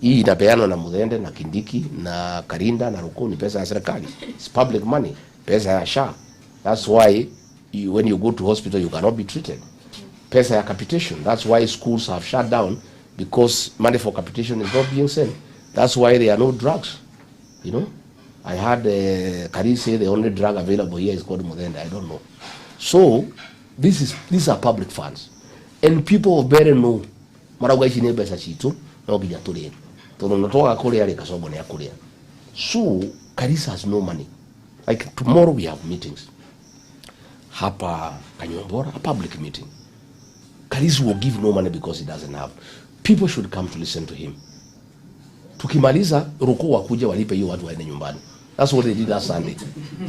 Hii inapeanwa na Mudende na Kindiki na Karinda na Ruku, ni pesa ya serikali. It's public money, pesa ya SHA. That's why when you go to hospital you cannot be treated. Pesa ya capitation. That's why schools have shut down, because money for capitation is not being sent. That's why there are no drugs. You know, I had Kari say the only drug available here is called Mudende. I don't know. So these are public funds, and people of Mbeere know. Marauga ici ni pesa citu no ginya turi tondu natoga kuria ri kacobo ni akuria. So Karisa has no money. Like tomorrow we have meetings hapa Kanyombora, a public meeting. Karisa will give no money because he doesn't have. People should come to listen to him. Tukimaliza Ruku wakuja walipe hiyo watu waende nyumbani. That's what they did last Sunday.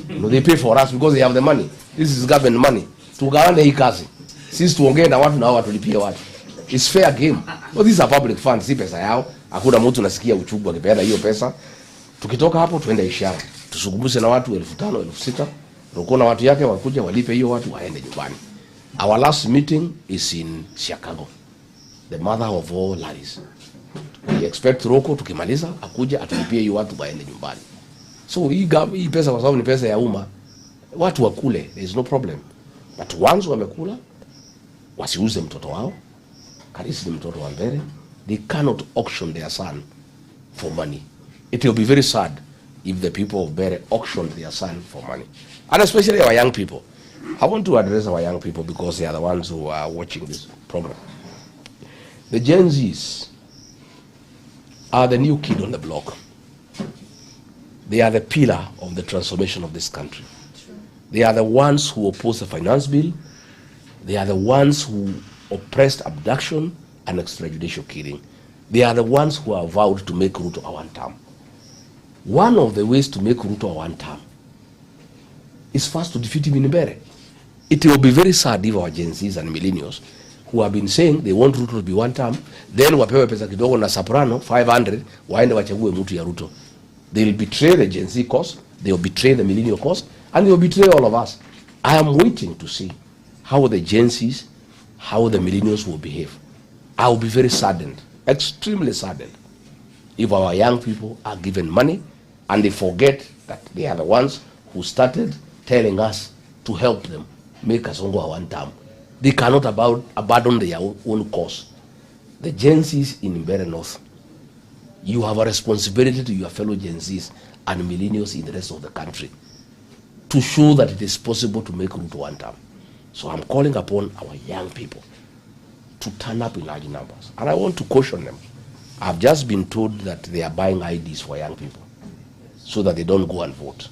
You know, they pay for us because they have the money. This is government money. Tugawane hii kazi. Sisi tuongee na watu na watu tulipie watu. It's fair game. Well, these are public funds, si pesa yao. Hakuna mtu nasikia uchungu akipeana hiyo pesa. Tukitoka hapo tuende ishara. Tusungumuse na watu 5,000, 6,000. Ruku na watu yake wakuja walipe hiyo watu waende nyumbani. Our last meeting is in Chicago, the mother of all lies. We expect Ruku tukimaliza akuja atulipie hiyo watu waende nyumbani. So hii pesa kwa sababu ni pesa ya umma, watu wakule, there is no problem. But once wamekula, wasiuze mtoto wao. Karisa ni mtoto wa Mbeere. They cannot auction their son for money. It will be very sad if the people of Mbeere auctioned their son for money. And especially our young people. I want to address our young people because they are the ones who are watching this program. The Gen Zs are the new kid on the block. They are the pillar of the transformation of this country. They are the ones who oppose the finance bill. They are the ones who oppressed abduction and extrajudicial killing. They are the ones who are vowed to make Ruto a one term. One of the ways to make Ruto a one term is first to defeat him in Mbeere. It will be very sad if our Gen Zs and millennials who have been saying they want Ruto to be one term, then wapewe pesa kidogo na soprano 500 waende wachague mtu ya Ruto. They will betray the Gen Z cause, they will betray the millennial cause, and they will betray all of us. I am waiting to see how the Gen Zs, how the millennials will behave. I will be very saddened, extremely saddened, if our young people are given money and they forget that they are the ones who started telling us to help them make Kasongo a one term. They cannot abandon their own cause. The Gen Zs in Mbeere North, you have a responsibility to your fellow Gen Zs and millennials in the rest of the country to show that it is possible to make Ruto one term. So I'm calling upon our young people to turn up in large numbers. And I want to caution them. I've just been told that they are buying IDs for young people so that they don't go and vote.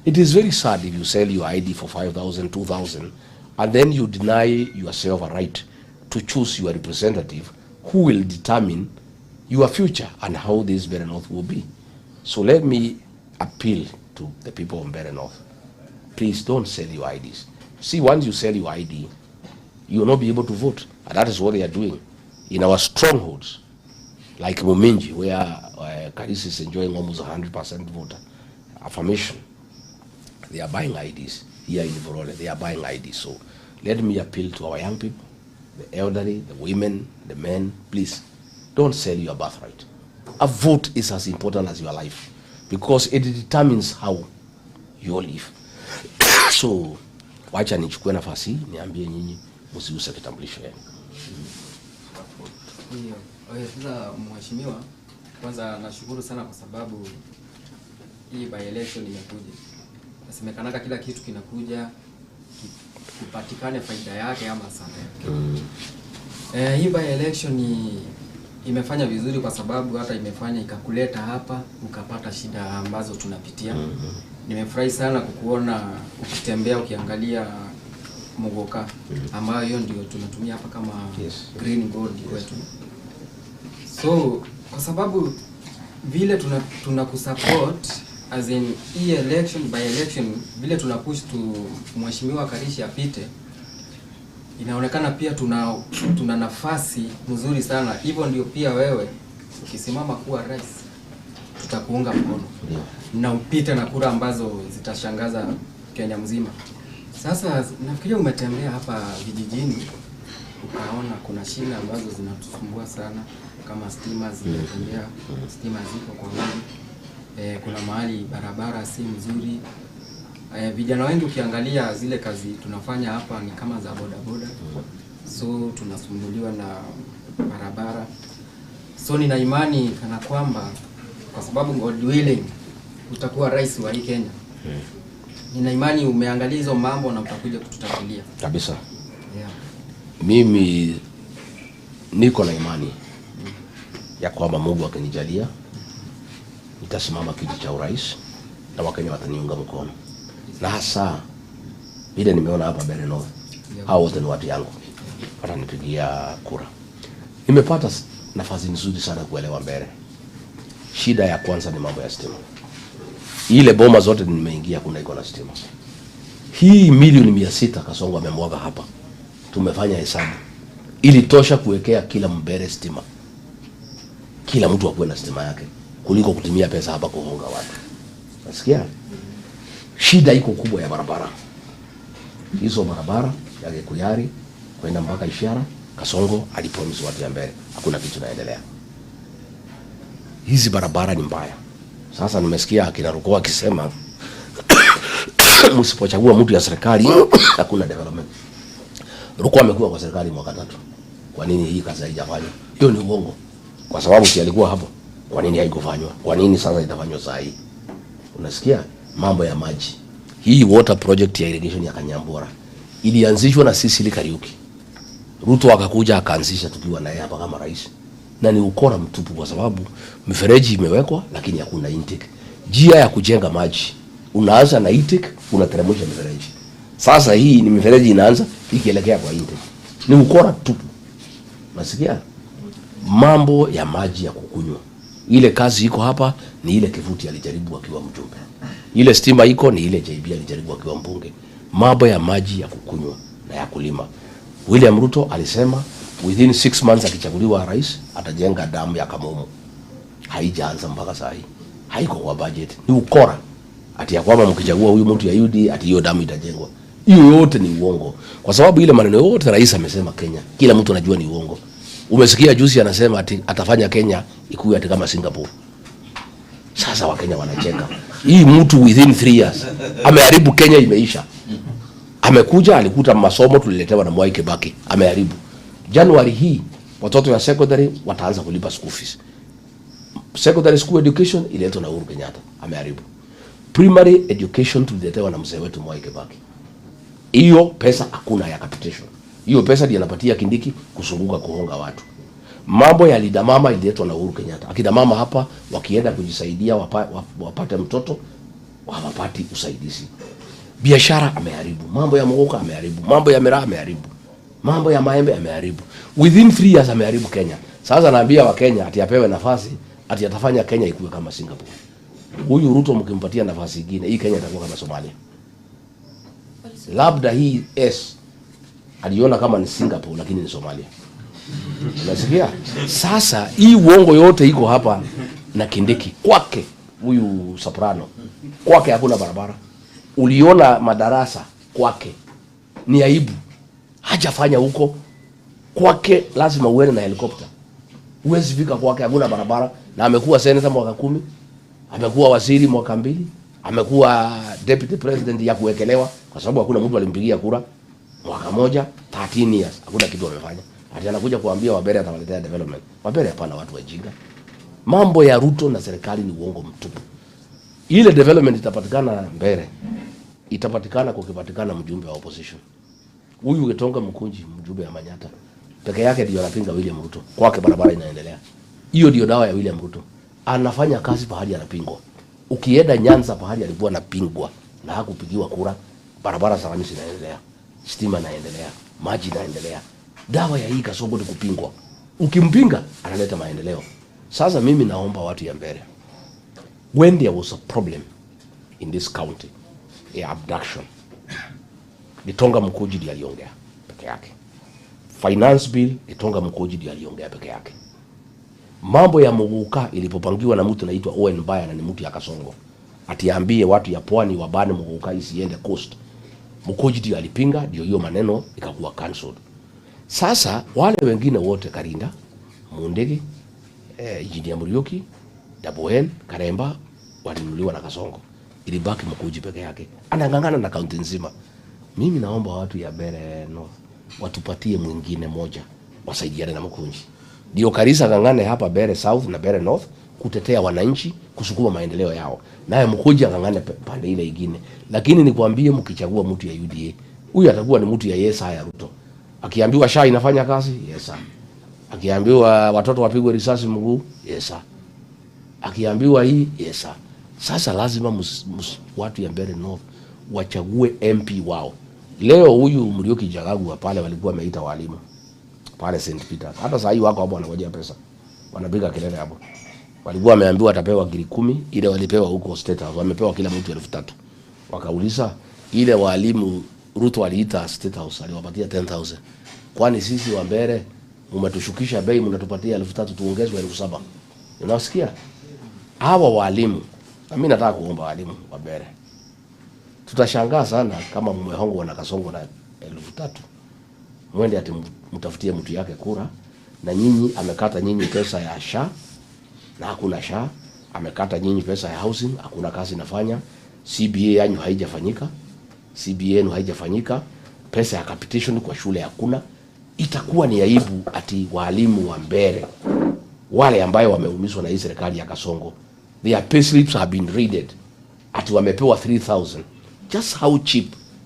It is very sad if you sell your ID for 5,000, 2,000, and then you deny yourself a right to choose your representative who will determine your future and how this Mbeere North will be. So let me appeal to the people of Mbeere North. Please don't sell your IDs. See, once you sell your ID, you will not be able to vote. And that is what they are doing in our strongholds, like Muminji, where Karisa is enjoying almost 100% voter affirmation. They are buying IDs. Here in Mbeere, they are buying IDs. So let me appeal to our young people, the elderly, the women, the men, please, don't sell your birthright. A vote is as important as your life because it determines how you live. So, wacha nichukue nafasi niambie nyinyi msiuse kitambulisho yenu. Sasa mheshimiwa, kwanza nashukuru sana kwa sababu hii by election imekuja. Nasemekana kila kitu kinakuja kipatikane faida yake ama hasara yake. Hii by election imefanya vizuri kwa sababu hata imefanya ikakuleta hapa ukapata shida ambazo tunapitia. Nimefurahi sana kukuona ukitembea ukiangalia Mogoka ambayo hiyo ndio tunatumia hapa kama green gold kwetu. So kwa sababu vile tunakusupport as in hii election by election, vile tunapush to mheshimiwa Karisa apite, inaonekana pia tuna nafasi nzuri sana. Hivyo ndio pia wewe ukisimama kuwa rais tutakuunga mkono na upite na kura ambazo zitashangaza Kenya mzima. Sasa nafikiri umetembea hapa vijijini tukaona kuna shida ambazo zinatusumbua sana, kama stima zimetembea, stima ziko kwa wingi, kuna mahali barabara si mzuri. Vijana wengi ukiangalia zile kazi tunafanya hapa ni kama za bodaboda, so tunasumbuliwa na barabara. So nina imani kana kwamba kwa sababu God willing utakuwa rais wa hii Kenya, nina imani umeangalia hizo mambo na utakuja kututatulia kabisa. Mimi niko na imani ya kwamba Mungu akinijalia nitasimama kiti cha urais na Wakenya wataniunga mkono. Na hasa vile nimeona hapa Mbeere North, hao wote ni watu yangu, watanipigia kura. Nimepata nafasi nzuri sana kuelewa Mbeere. Shida ya kwanza ni mambo ya stima. Ile boma zote nimeingia kuna iko na stima. Hii milioni 600 Kasongo amemwaga hapa. Tumefanya hesabu. Ili tosha kuwekea kila Mbeere stima. Kila mtu akuwe na stima yake kuliko kutumia pesa hapa kuhonga watu. Nasikia? Shida iko kubwa ya barabara. Hizo barabara ya Gekuyari kwenda mpaka Ishara, Kasongo alipromise watu ya Mbeere. Hakuna kitu naendelea. Hizi barabara ni mbaya. Sasa nimesikia akina Ruko akisema msipochagua mtu ya serikali hakuna development. Ruko amekuwa kwa serikali mwaka 3. Kwa nini hii kazi haijafanywa? Hiyo ni uongo. Kwa sababu si alikuwa hapo. Kwa nini haikufanywa? Kwa nini sasa itafanywa saa hii? Unasikia mambo ya maji. Hii water project ya irrigation ya Kanyambora ilianzishwa na sisi Kariuki. Ruto akakuja akaanzisha tukiwa naye hapa kama rais. Na ni ukora mtupu kwa sababu mifereji imewekwa lakini hakuna intake. Njia ya kujenga maji unaanza na intake, unateremsha mifereji. Sasa hii ni mifereji inaanza ikielekea kwa intake. Ni ukora tupu. Nasikia mambo ya maji ya kukunywa. Ile kazi iko hapa ni ile Kivuti alijaribu akiwa mjumbe. Ile stima iko ni ile JB alijaribu akiwa mbunge. Mambo ya maji ya kukunywa na ya kulima. William Ruto alisema within 6 months akichaguliwa rais atajenga damu ya Kamomo. Haijaanza mpaka saa hii. Haiko kwa budget. Ni ukora. Ati ya kwamba mkichagua huyu mtu ya UD ati hiyo damu itajengwa. Hiyo yote ni uongo. Kwa sababu ile maneno yote rais amesema Kenya, kila mtu anajua ni uongo. Umesikia juzi anasema ati atafanya Kenya ikuwe ati kama Singapore. Sasa Wakenya wanacheka. Hii mtu within 3 years ameharibu Kenya, imeisha. Amekuja alikuta masomo tuliletewa na Mwai Kibaki, ameharibu. January hii watoto wa secondary wataanza kulipa school fees. Secondary school education iletwa na Uhuru Kenyatta, ameharibu. Primary education tuliletewa na mzee wetu Mwai Kibaki. Hiyo pesa hakuna ya capitation. Hiyo pesa ndiyo anapatia Kindiki kusunguka kuhonga watu. Mambo ya Linda Mama ililetwa na Uhuru Kenyatta. Akina mama hapa wakienda kujisaidia wapate mtoto hawapati usaidizi. Biashara ameharibu. Mambo ya mwoka ameharibu. Mambo ya miraa ameharibu. Mambo ya maembe ameharibu. Within 3 years ameharibu Kenya. Sasa naambia wa Kenya ati apewe nafasi ati atafanya Kenya ikuwe kama Singapore. Huyu Ruto mkimpatia nafasi nyingine hii Kenya itakuwa kama Somalia. Labda hii aliona kama ni Singapore lakini ni Somalia. Unasikia? Sasa hii uongo yote iko hapa na Kindiki. Kwake huyu Soprano. Kwake hakuna barabara. Uliona madarasa kwake. Ni aibu. Hajafanya huko. Kwake lazima uende na helikopta. Huwezi fika kwake, hakuna barabara. Na amekuwa senator mwaka 10. Amekuwa waziri mwaka 2. Amekuwa deputy president ya kuwekelewa kwa sababu hakuna mtu alimpigia kura mwaka 1, 13 years. Hakuna kitu amefanya. Ati anakuja kuambia Mbeere atawaletea development. Mbeere hapana, watu wajinga. Mambo ya Ruto na serikali ni uongo mtupu. Ile development itapatikana Mbeere. Itapatikana kukipatikana mjumbe wa opposition. Huyu Getonga Mkunji, mjumbe wa Manyata. Peke yake ndio anapinga William Ruto. Kwake barabara inaendelea. Hiyo ndio dawa ya William Ruto. Anafanya kazi pahali anapingwa. Ukienda Nyanza pahali alikuwa anapingwa na hakupigiwa kura, barabara za kanisa inaendelea. Stima inaendelea, maji inaendelea. Dawa ya hii Kasongo ni kupingwa. Ukimpinga analeta maendeleo. Sasa mimi naomba watu ya Mbeere. When there was a problem in this county, a abduction, Getonga Mkunji ndiye aliongea peke yake. Finance bill, Getonga Mkunji ndiye aliongea peke yake. Mambo ya Muguka ilipopangiwa na mtu anaitwa Owen Baya na ni mtu ya Kasongo. Atiambie watu ya pwani wabane Muguka isiende coast. Mkunji ndiye alipinga, ndio hiyo maneno ikakuwa cancelled. Sasa wale wengine wote Karinda, Mundegi, Engineer Muriuki, Daboen, Karemba walinuliwa na Kasongo. Ilibaki Mkuji peke yake. Anangangana na kaunti nzima. Mimi naomba watu ya Mbeere North watupatie mwingine moja wasaidiane na Mkuji. Ndio Karisa ngangane hapa Mbeere South na Mbeere North kutetea wananchi, kusukuma maendeleo yao. Naye Mkuji ngangane pande ile nyingine. Lakini nikwambie mkichagua mtu ya UDA, huyu atakuwa ni mtu ya Yesa ya Ruto. Akiambiwa SHA inafanya kazi, Yesa. Akiambiwa watoto wapigwe risasi mguu, Yesa. Akiambiwa hii, Yesa. Sasa lazima watu ya Mbeere North wachague MP wao. Leo huyu Muriuki Gachagua pale walikuwa wameita walimu pale St. Peter's. Hata saa hii wako hapo wanangojea pesa. Wanapiga kelele hapo. Walikuwa wameambiwa atapewa ngiri 10, ile walipewa huko State House. Wamepewa kila mtu 3,000. Wakauliza ile walimu Ruto aliita State House aliwapatia 10,000. Kwani sisi wa Mbeere mmetushukisha bei mnatupatia 3,000 tuongezwe 7,000. Unasikia? Hawa walimu, mimi nataka kuomba walimu wa Mbeere. Tutashangaa sana kama mmehongwa na Kasongo na 3,000. Mwende ati mtafutie mtu yake kura, na nyinyi amekata nyinyi pesa ya SHA na hakuna SHA, amekata nyinyi pesa ya housing, hakuna kazi inafanya, CBA yanyu haijafanyika, CBA yenu haijafanyika, pesa ya capitation kwa shule hakuna. Itakuwa ni aibu ati walimu wa Mbeere wale ambayo wameumizwa na hii serikali ya Kasongo, their payslips have been raided, ati wamepewa 3,000. Just how cheap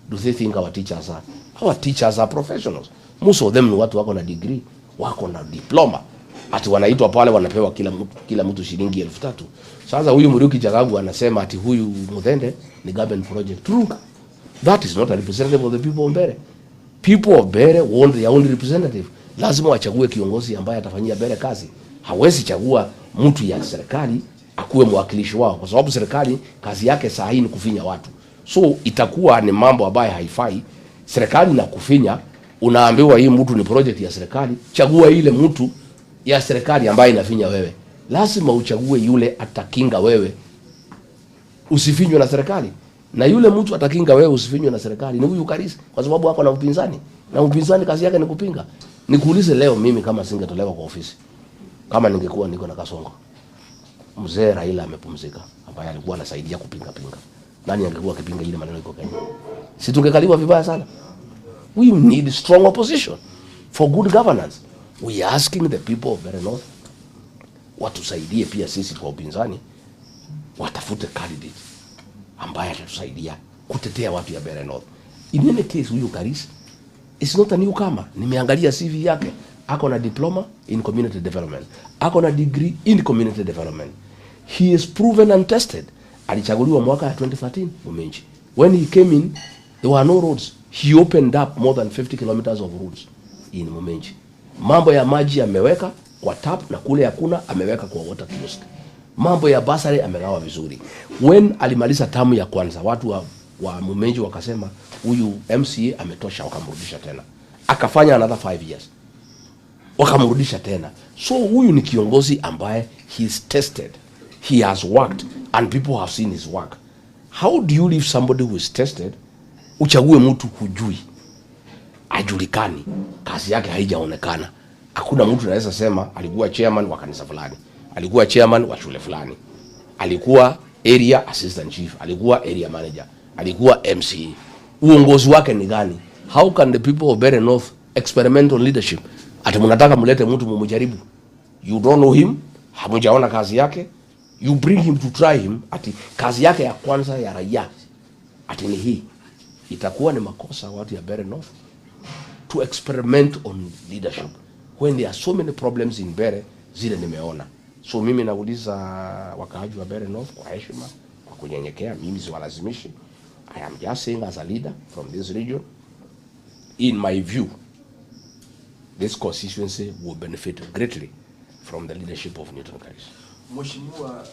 do they think our teachers are? Our teachers are professionals. Most of them ni watu wako na degree, wako na diploma. Ati wanaitwa pale wanapewa kila mtu shilingi 3,000. Sasa huyu Muriuki Gachagua anasema ati huyu Muthende ni government project. True. That is not a representative of the people of Mbeere. People of Mbeere want their own representative. Lazima wachague kiongozi ambaye atafanyia Mbeere kazi. Hawezi chagua mtu ya serikali akuwe mwakilishi wao, kwa sababu serikali kazi yake saa hii ni kufinya watu. So itakuwa ni mambo ambayo haifai. Serikali na kufinya, unaambiwa hii mtu ni project ya serikali, chagua ile mtu ya serikali ambaye inafinya wewe. Lazima uchague yule atakinga wewe usifinywe na serikali. Na yule mtu atakinga wewe usifinywe na serikali ni huyu Karisa, kwa sababu hako na upinzani. Na upinzani kazi yake ni kupinga. Nikuulize leo mimi kama singetolewa kwa ofisi, kama ningekuwa niko na Kasongo, mzee Raila amepumzika, ambaye alikuwa anasaidia kupinga. Nani angekuwa akipinga ile maneno iko Kenya? Si tungekaliwa vibaya sana. We need strong opposition for good governance. We are asking the people of Mbeere North watusaidie pia sisi kwa upinzani, watafute candidate ambaye atatusaidia kutetea watu ya Mbeere North. In any case, huyu Karisa is not a newcomer. Nimeangalia CV yake. Ako na diploma in community development. Ako na degree in community development. He is proven and tested. Alichaguliwa mwaka ya 2013 Mumenji. When he came in, there were no roads. He opened up more than 50 kilometers of roads in Mumenji. Mambo ya maji ameweka kwa tap, na kule hakuna ameweka kwa water kiosk. Mambo ya basari amegawa vizuri. When alimaliza tamu ya kwanza, watu wa Mumenji wakasema huyu MCA ametosha, wakamrudisha tena. Akafanya another 5 years. Wakamrudisha tena. So huyu ni kiongozi ambaye he is tested. He has worked and people have seen his work. How do you leave somebody who is tested, uchague mtu hujui, ajulikani, kazi yake haijaonekana? Hakuna mtu anaweza sema alikuwa chairman wa kanisa fulani, alikuwa chairman wa shule fulani, alikuwa area assistant chief, alikuwa area manager, alikuwa MCA. Uongozi wake ni gani? How can the people of Mbeere North experiment on leadership? Ati mnataka mlete mtu mumjaribu. You don't know him, hamujaona kazi yake. You bring him to try him, ati kazi yake ya kwanza ya raia ati ni hii. Itakuwa ni makosa watu ya Mbeere North to experiment on leadership when there are so many problems in Mbeere zile nimeona. So mimi nauliza wakaaji wa Mbeere North kwa heshima, kwa kunyenyekea, mimi siwalazimishi. I am just saying as a leader from this region, in my view, this constituency will benefit greatly from the leadership of Newton Karisa. Mheshimiwa,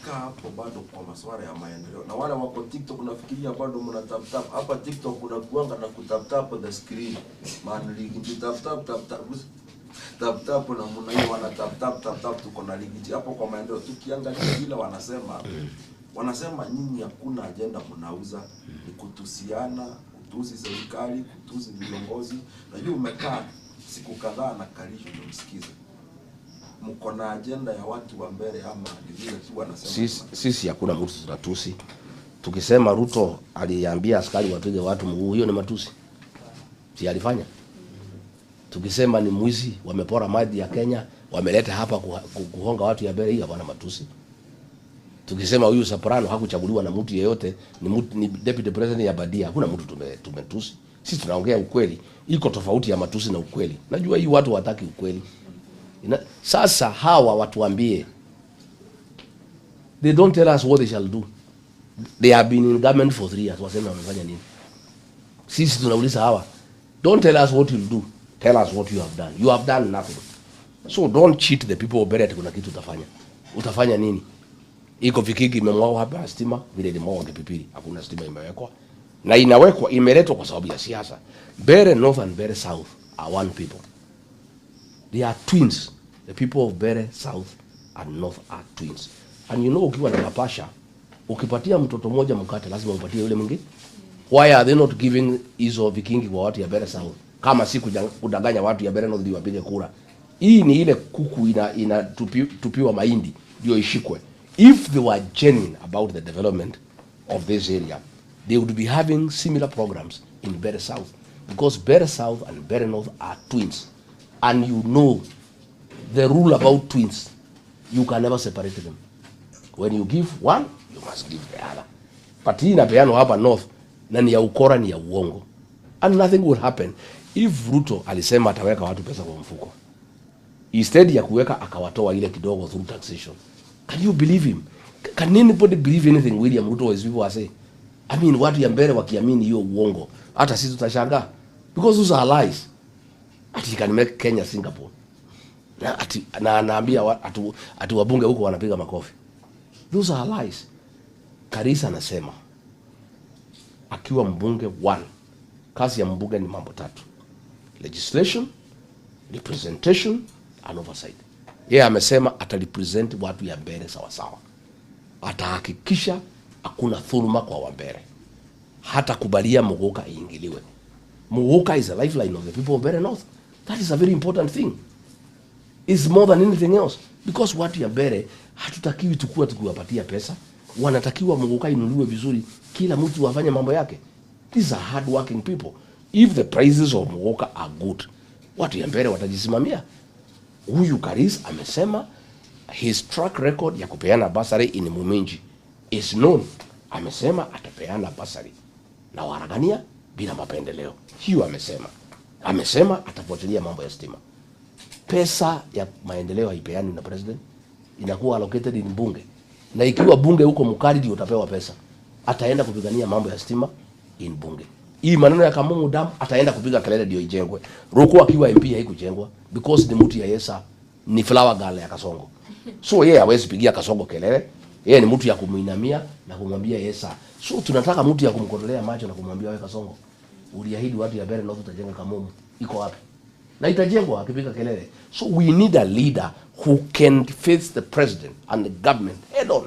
kaa hapo bado kwa masuala ya maendeleo. Na wale wako TikTok nafikiria bado mna tap. Hapa TikTok kuna kuanga na kutap the screen. Maana ligi tap na mna hiyo wana tap tuko na ligi hapo kwa maendeleo. Tukiangalia vile wanasema nyinyi hakuna agenda mnauza, ni kutusiana, kutusi serikali, kutusi viongozi. Najua umekaa siku kadhaa na kalisho ndio msikize. Mko na agenda ya watu wa Mbeere ama ni vile tu wanasema? Sisi hakuna mtu tunatusi. Tukisema Ruto aliambia askari wapige watu mguu, hiyo ni matusi. Si alifanya? Tukisema ni mwizi, wamepora mali ya Kenya, wameleta hapa kuhonga watu ya Mbeere, hiyo hapana matusi. Tukisema huyu Soprano hakuchaguliwa na mtu yeyote, ni deputy president ya Badia, hakuna mtu tumetusi. Sisi tunaongea ukweli. Iko tofauti ya matusi na ukweli. Najua hii watu wataki ukweli. Sasa hawa watuambie, they don't tell us what they shall do. They have been in government for 3 years. Wasema wamefanya nini? Sisi tunauliza hawa, don't tell us what you'll do, tell us what you have done. You have done nothing. So don't cheat the people of Mbeere. Kuna kitu utafanya. Utafanya nini? Iko vikiki imemwao hapa stima, vile limwao Kipipiri, hakuna stima imewekwa. Na inawekwa imeletwa kwa sababu ya siasa. Mbeere North and Mbeere South are one people. They are twins. The people of Mbeere South and North are twins. And you know, ukiwa na mapasha, ukipatia mtoto mmoja mkate lazima upatie yule mwingine. Why are they not giving hizo vikingi kwa watu ya Mbeere South? Kama si kudanganya watu ya Mbeere North ndio wapige kura. Hii ni ile kuku tupiwa mahindi ndio ishikwe. If they were genuine about the development of this area, they would be having similar programs in Mbeere South, because Mbeere South and Mbeere North are twins. And you know the rule about twins, you can never separate them. When you give one, you must give the other. But hii inapeanwa hapa North na ni ya ukora, ni ya uongo. And nothing will happen. If Ruto alisema ataweka watu pesa kwa mfuko, instead ya kuweka akawatoa ile kidogo through taxation. Can you believe him? Can anybody believe anything William Ruto as people are saying? I mean, watu ya Mbeere wakiamini hiyo uongo, hata sisi tutashangaa. Because those are lies. Ati you can make Kenya Singapore. Na anaambia ati wabunge huko wanapiga makofi. Those are lies. Karisa anasema akiwa mbunge 1, kazi ya mbunge ni mambo 3: legislation, representation and oversight. Yeye amesema atarepresent watu ya Mbeere sawa sawa. Atahakikisha hakuna dhuluma kwa Wambeere. Hata kubalia Muguka iingiliwe. Muguka is a lifeline of the people of Mbeere North. That is a very important thing. It's more than anything else. Because watu ya Mbeere hatutakiwi tukiwapatia pesa. Wanatakiwa Muguka inuliwe vizuri, kila mtu afanye mambo yake. These are hard working people. If the prices of Muguka are good, watu ya Mbeere watajisimamia. Huyu Karis amesema his track record ya kupeana basari in Muminji is known. Amesema atapeana basari na Waragania bila mapendeleo. Hiyo amesema. Amesema atafuatilia mambo ya stima. Pesa ya maendeleo haipeani na president, inakuwa allocated in bunge. Na ikiwa bunge huko mkali ndio utapewa pesa, ataenda kupigania mambo ya stima in bunge. Hii maneno ya Kamungu Dam ataenda kupiga kelele ndio ijengwe. Ruku akiwa MP haikujengwa because ni mtu ya Yesa, ni flower girl ya Kasongo. So yeye hawezi pigia Kasongo kelele. Yeye ni mtu ya kumuinamia na kumwambia Yesa. So tunataka mtu ya kumkotolea macho na kumwambia wewe Kasongo, uliahidi watu ya Mbeere North utajenga Kamungu. Iko wapi? Na itajengwa akipiga kelele. So we need a leader who can face the president and the government head on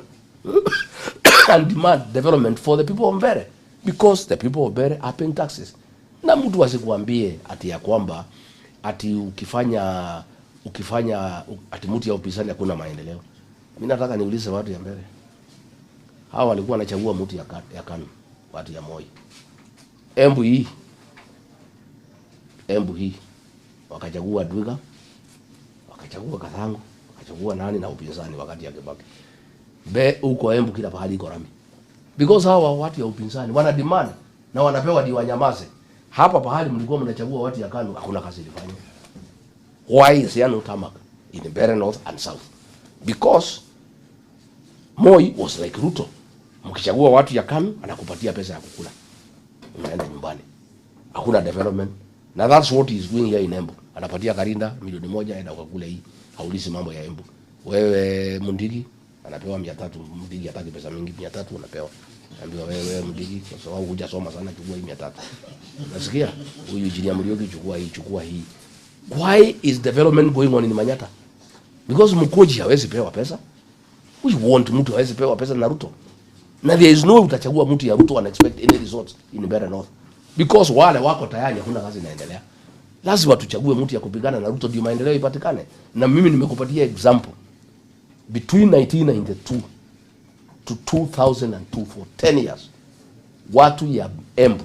and demand development for the people of Mbeere, because the people of Mbeere are paying taxes. Na mtu asikuambie ati ya kwamba ati ukifanya ati mtu ya upinzani hakuna maendeleo. Mimi nataka niulize watu ya Mbeere. Hawa walikuwa wanachagua mtu ya KANU, watu ya Moi. Embu hii wakachagua Dwiga, wakachagua Kathangu, wakachagua nani na upinzani wakati ya Kibaki. Huko Embu kila pahali iko rami. Because hawa watu ya upinzani wana demand na wanapewa di wanyamaze. Hapa pahali mlikuwa mnachagua watu ya KANU hakuna kazi ilifanywa. Why is there no tarmac in Mbeere North and South? Because Moi was like Ruto. Mkichagua watu ya KANU anakupatia pesa ya kukula, unaenda nyumbani. Hakuna development. Na that's what he's doing here in Embu. Anapatia Karinda milioni 1 aenda ukakule hii. Haulisi mambo ya Embu. Wewe Mundigi anapewa 300, Mundigi hataki pesa mingi, 300 unapewa. Naambiwa wewe Mundigi kwa sababu hujasoma sana, chukua hii 300. Unasikia? Huyu Engineer Murioki chukua hii. Why is development going on in Manyata? Because Mkoji hawezi pewa pesa. We want mtu hawezi pewa pesa na Ruto. Na there is no way utachagua mtu ya Ruto and expect any results in Mbeere North. Because wale wako tayari hakuna kazi inaendelea. Lazima tuchague mtu ya kupigana na Ruto ndio maendeleo ipatikane. Na mimi nimekupatia example. Between 1992 to 2002 for 10 years, watu ya Embu,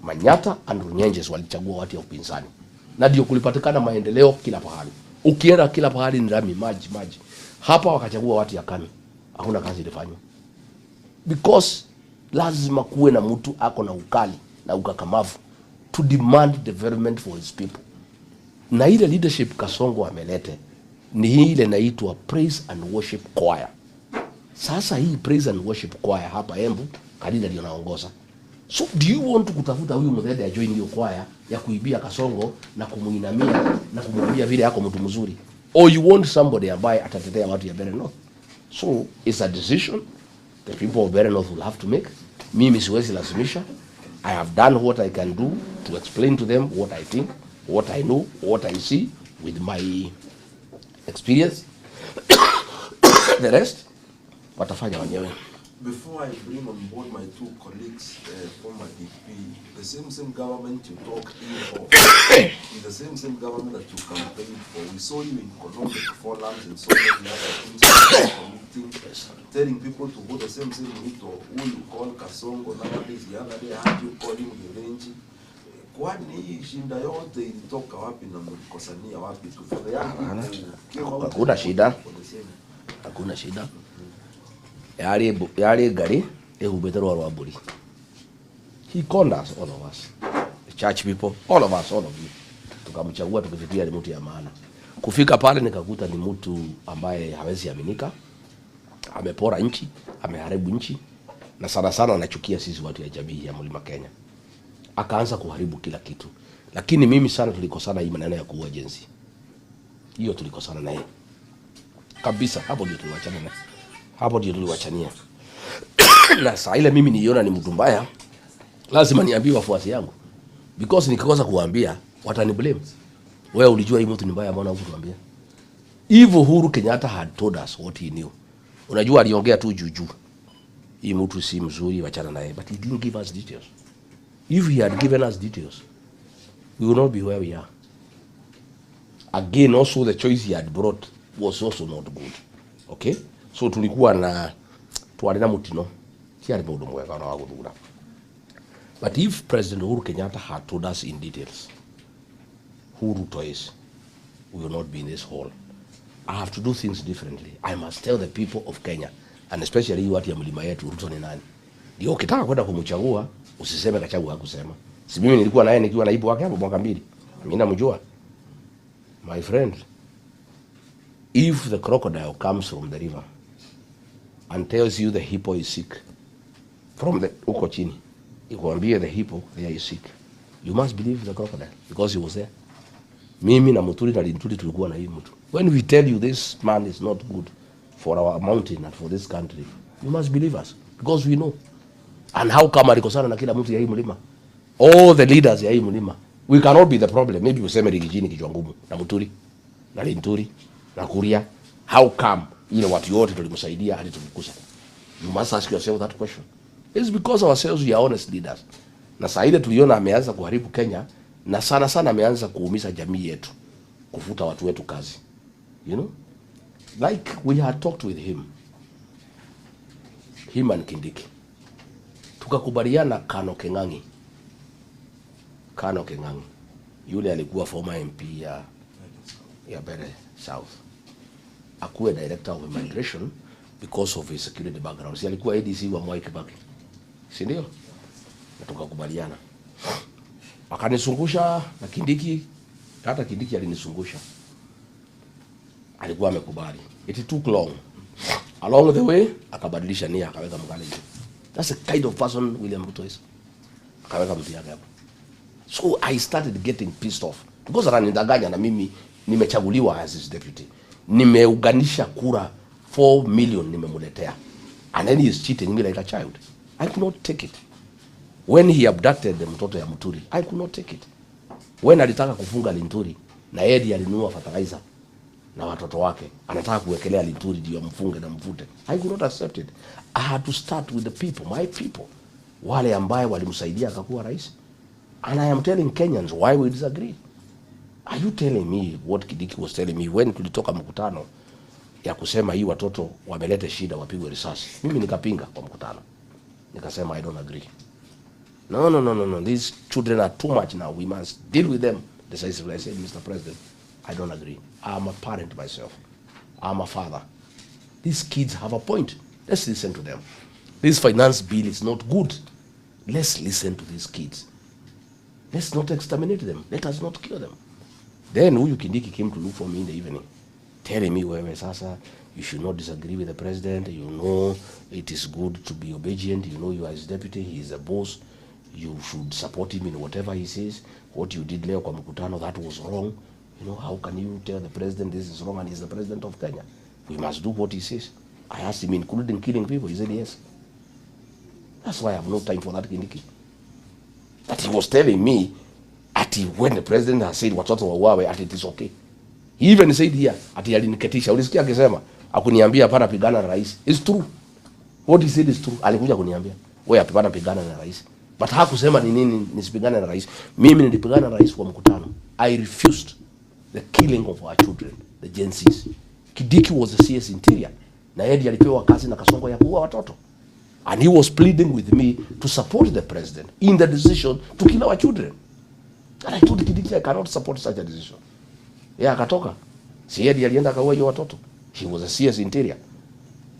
Manyata and Runyenjes walichagua watu ya upinzani. Na ndio kulipatikana maendeleo kila pahali. Ukienda kila pahali ni rami, maji. Hapa wakachagua watu ya Kami. Hakuna kazi ilifanywa. Because lazima kuwe na mtu ako na ukali na ukakamavu to demand development for his people. Na ile leadership Kasongo amelete ni ile inaitwa praise and worship choir. Sasa hii praise and worship choir hapa Embu Kadida ndio naongoza. So do you want to kutafuta huyu Muthede ajoin hiyo choir ya kuibia Kasongo na kumuinamia na kumwambia vile yako mtu mzuri, or you want somebody ambaye atatetea watu ya Mbeere North? So it's a decision the people of Mbeere North will have to make. Mimi siwezi lazimisha. I have done what I can do to explain to them what I think, what I know, what I see with my experience. The rest watafanya wenyewe. Before I bring on board my two colleagues, former DP, the same government you talk in is the same government that you campaigned for. We saw you in economic forums and so many other things, telling people to vote the same Ruto, who you call Kasongo. Nowadays, the other day I had you call him Givenchy. Kwani hii shinda yote ilitoka wapi na mlikosania wapi tu? Hakuna shida. Hakuna shida. Yari gari ehubete rwa mburi. He called us, all of us, the church people, all of us, all of you. Tukamchagua tukifikiria ni mtu ya maana. Kufika pale nikakuta ni mtu ambaye hawezi aminika. Amepora nchi, ameharibu nchi, na sana anachukia sisi watu ya jamii ya Mlima Kenya. Akaanza kuharibu kila kitu. Lakini mimi sana tulikosana hii maneno ya kuua jenzi. Hiyo tulikosana naye. Kabisa, hapo ndio tuliwachana naye. Hapo ndio tuliwachania. Na saa ile mimi niona ni mtu mbaya, lazima niambie wafuasi yangu. Because nikikosa kuambia, watani blame. Wewe ulijua hii mtu ni mbaya, mbona hukutuambia? If Uhuru Kenyatta had told us what he knew. Unajua aliongea tu juju. Hii mtu si mzuri, wachana naye, but he didn't give us details. If he had given us details, we would not be where we are. Again, also the choice he had brought was also not good. Okay? So tulikuwa na tualina mutino. Siari mundu mwega na waguthura. But if President Uhuru Kenyatta had told us in details who Ruto is, we will not be in this hall. I have to do things differently. I must tell the people of Kenya, and especially watu ya mlima yetu, Ruto ni nani. Ndio ukitaka kwenda kumchagua, usiseme Gachagua hakusema. Si mimi nilikuwa naye nikiwa naibu wake hapo mwaka 2. Mimi namjua. My friend, if the crocodile comes from the river and tells you the hippo is sick, from the uko chini, ikwambie the hippo there is sick, you must believe the crocodile because he was there. Mimi na Muturi na Linturi tulikuwa na hii mtu. When we tell you this man is not good for our mountain and for this country, you must believe us because we know. And how come alikosana na kila mtu ya hii mlima? All the leaders ya hii mlima. We cannot be the problem. Maybe useme Rigijini kichwa ngumu na Muturi na Linturi na Kuria. How come ile watu wote tulimsaidia hadi tumkusa? You must ask yourself that question. It's because ourselves we are honest leaders. Na saa ile tuliona ameanza kuharibu Kenya, na sana ameanza kuumiza jamii yetu, kufuta watu wetu kazi. You know? Like we had talked with him and Kindiki. Tukakubaliana Kano Keng'ang'i. Yule alikuwa former MP ya Mbeere South. Akuwe director of immigration because of his security background. Si alikuwa ADC wa Mwai Kibaki. Si ndio? Na tukakubaliana. Akanisungusha na Kindiki, hata Kindiki alinisungusha. Alikuwa amekubali. It took long. Along the way, akabadilisha nia, akaweka Mkale. That's the kind of person William Ruto is. Akaweka mtu yake hapo. So I started getting pissed off. Because ananidanganya na mimi nimechaguliwa as his deputy. Nimeuganisha kura 4 million nimemuletea. And then he is cheating me like a child. I could not take it. When he abducted the mtoto ya Muturi, I could not take it. When alitaka kufunga Linturi, na yeye alinunua fertilizer na watoto wake, anataka kuwekelea Linturi ndio mfunge na mvute, I could not accept it. I had to start with the people, my people, wale ambaye walimsaidia akakuwa rais. And I am telling Kenyans why we disagree. Are you telling me what Kindiki was telling me when tulitoka mkutano ya kusema hii watoto wameleta shida wapigwe risasi? Mimi nikapinga kwa mkutano. Nikasema I don't agree. No. These children are too much now. We must deal with them decisively. I said, Mr. President, I don't agree. I'm a parent myself. I'm a father. These kids have a point. Let's listen to them. This finance bill is not good. Let's listen to these kids. Let's not exterminate them. Let us not kill them. Then huyu Kindiki came to look for me in the evening, telling me, wewe sasa, you should not disagree with the president. You know it is good to be obedient. You know you are his deputy. He is a boss. You should support him in whatever he says. What you did leo kwa mkutano, that was wrong. You know, how can you tell the president this is wrong and he's the president of Kenya? We must do what he says. I asked him, including killing people. He said yes. That's why I have no time for that Kindiki. That he was telling me, ati when the president has said watoto wauawe, ati it is okay. He even said here, ati aliniketisha. Ulisikia akisema, akuniambia hapana pigana na rais. It's true. What he said is true. Alikuja kuniambia, wewe hapana pigana na rais. But hakusema ni nini nisipigane na rais. Mimi nilipigana na rais kwa mkutano. I refused the killing of our children, the Gen Zs. Kindiki was the CS Interior. Na yeye alipewa kazi na Kasongo ya kuua watoto. And he was pleading with me to support the president in the decision to kill our children. And I told Kindiki I cannot support such a decision. Yeah, akatoka. Si yeye alienda akaua hiyo watoto. He was a CS Interior.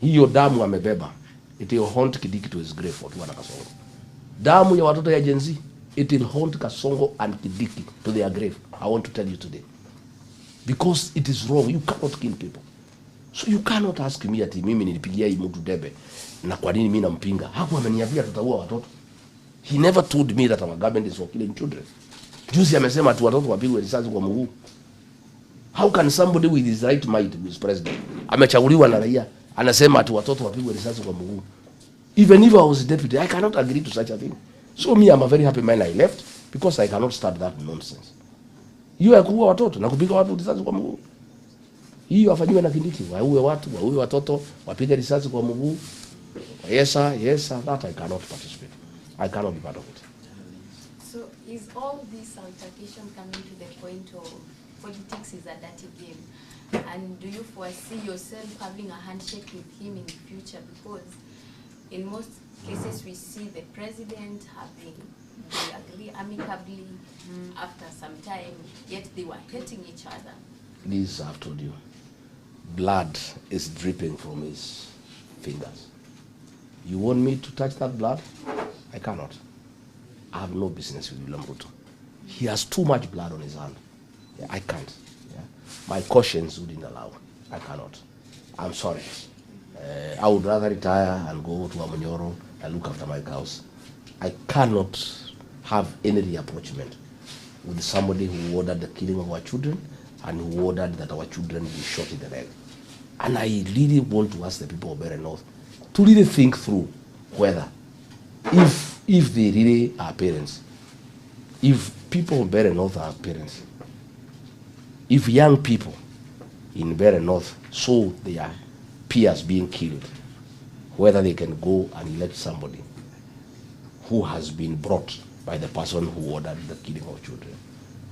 Hiyo damu amebeba. It will haunt Kindiki to his grave wakiwa na Kasongo. Damu ya watoto ya Gen Z, it will haunt Kasongo and Kindiki to their grave. I want to tell you today. Because it is wrong. You cannot kill people. So you cannot ask me ati mimi nilipigia hii mtu debe na kwa nini mimi nampinga. Hakuwa ameniambia tutaua watoto. He never told me that our government is for killing children. Juzi amesema ati watoto wapigwe risasi kwa mguu. How can somebody with his right mind, Mr. President, amechaguliwa na raia, anasema ati watoto wapigwe risasi kwa mguu? Even if I was deputy, I cannot agree to such a thing. So me, I'm a very happy man I left because I cannot start that nonsense. Hiyo ya kuua watoto na kupiga watu risasi kwa mguu, hiyo afanywe na Kindiki. Waue watu, waue watoto, wapige risasi kwa mguu. Yes sir, that I cannot participate. I cannot be part of it. So is all this altercation coming to the point of politics is a dirty game? And do you foresee yourself having a handshake with him in the future? Because in most cases we see the president having, they agree amicably after some time, yet they were hating each other. This I've told you. Blood is dripping from his fingers. You want me to touch that blood? I cannot. I have no business with William Ruto. He has too much blood on his hand. Yeah, I can't. Yeah. My conscience wouldn't allow. I cannot. I'm sorry. I would rather retire and go to Amunyoro and look after my cows. I cannot have any reapproachment with somebody who ordered the killing of our children and who ordered that our children be shot in the leg. And I really want to ask the people of Mbeere North to really think through whether, if they really are parents, if people in Mbeere North are parents, if young people in Mbeere North saw their peers being killed, whether they can go and elect somebody who has been brought by the person who ordered the killing of children.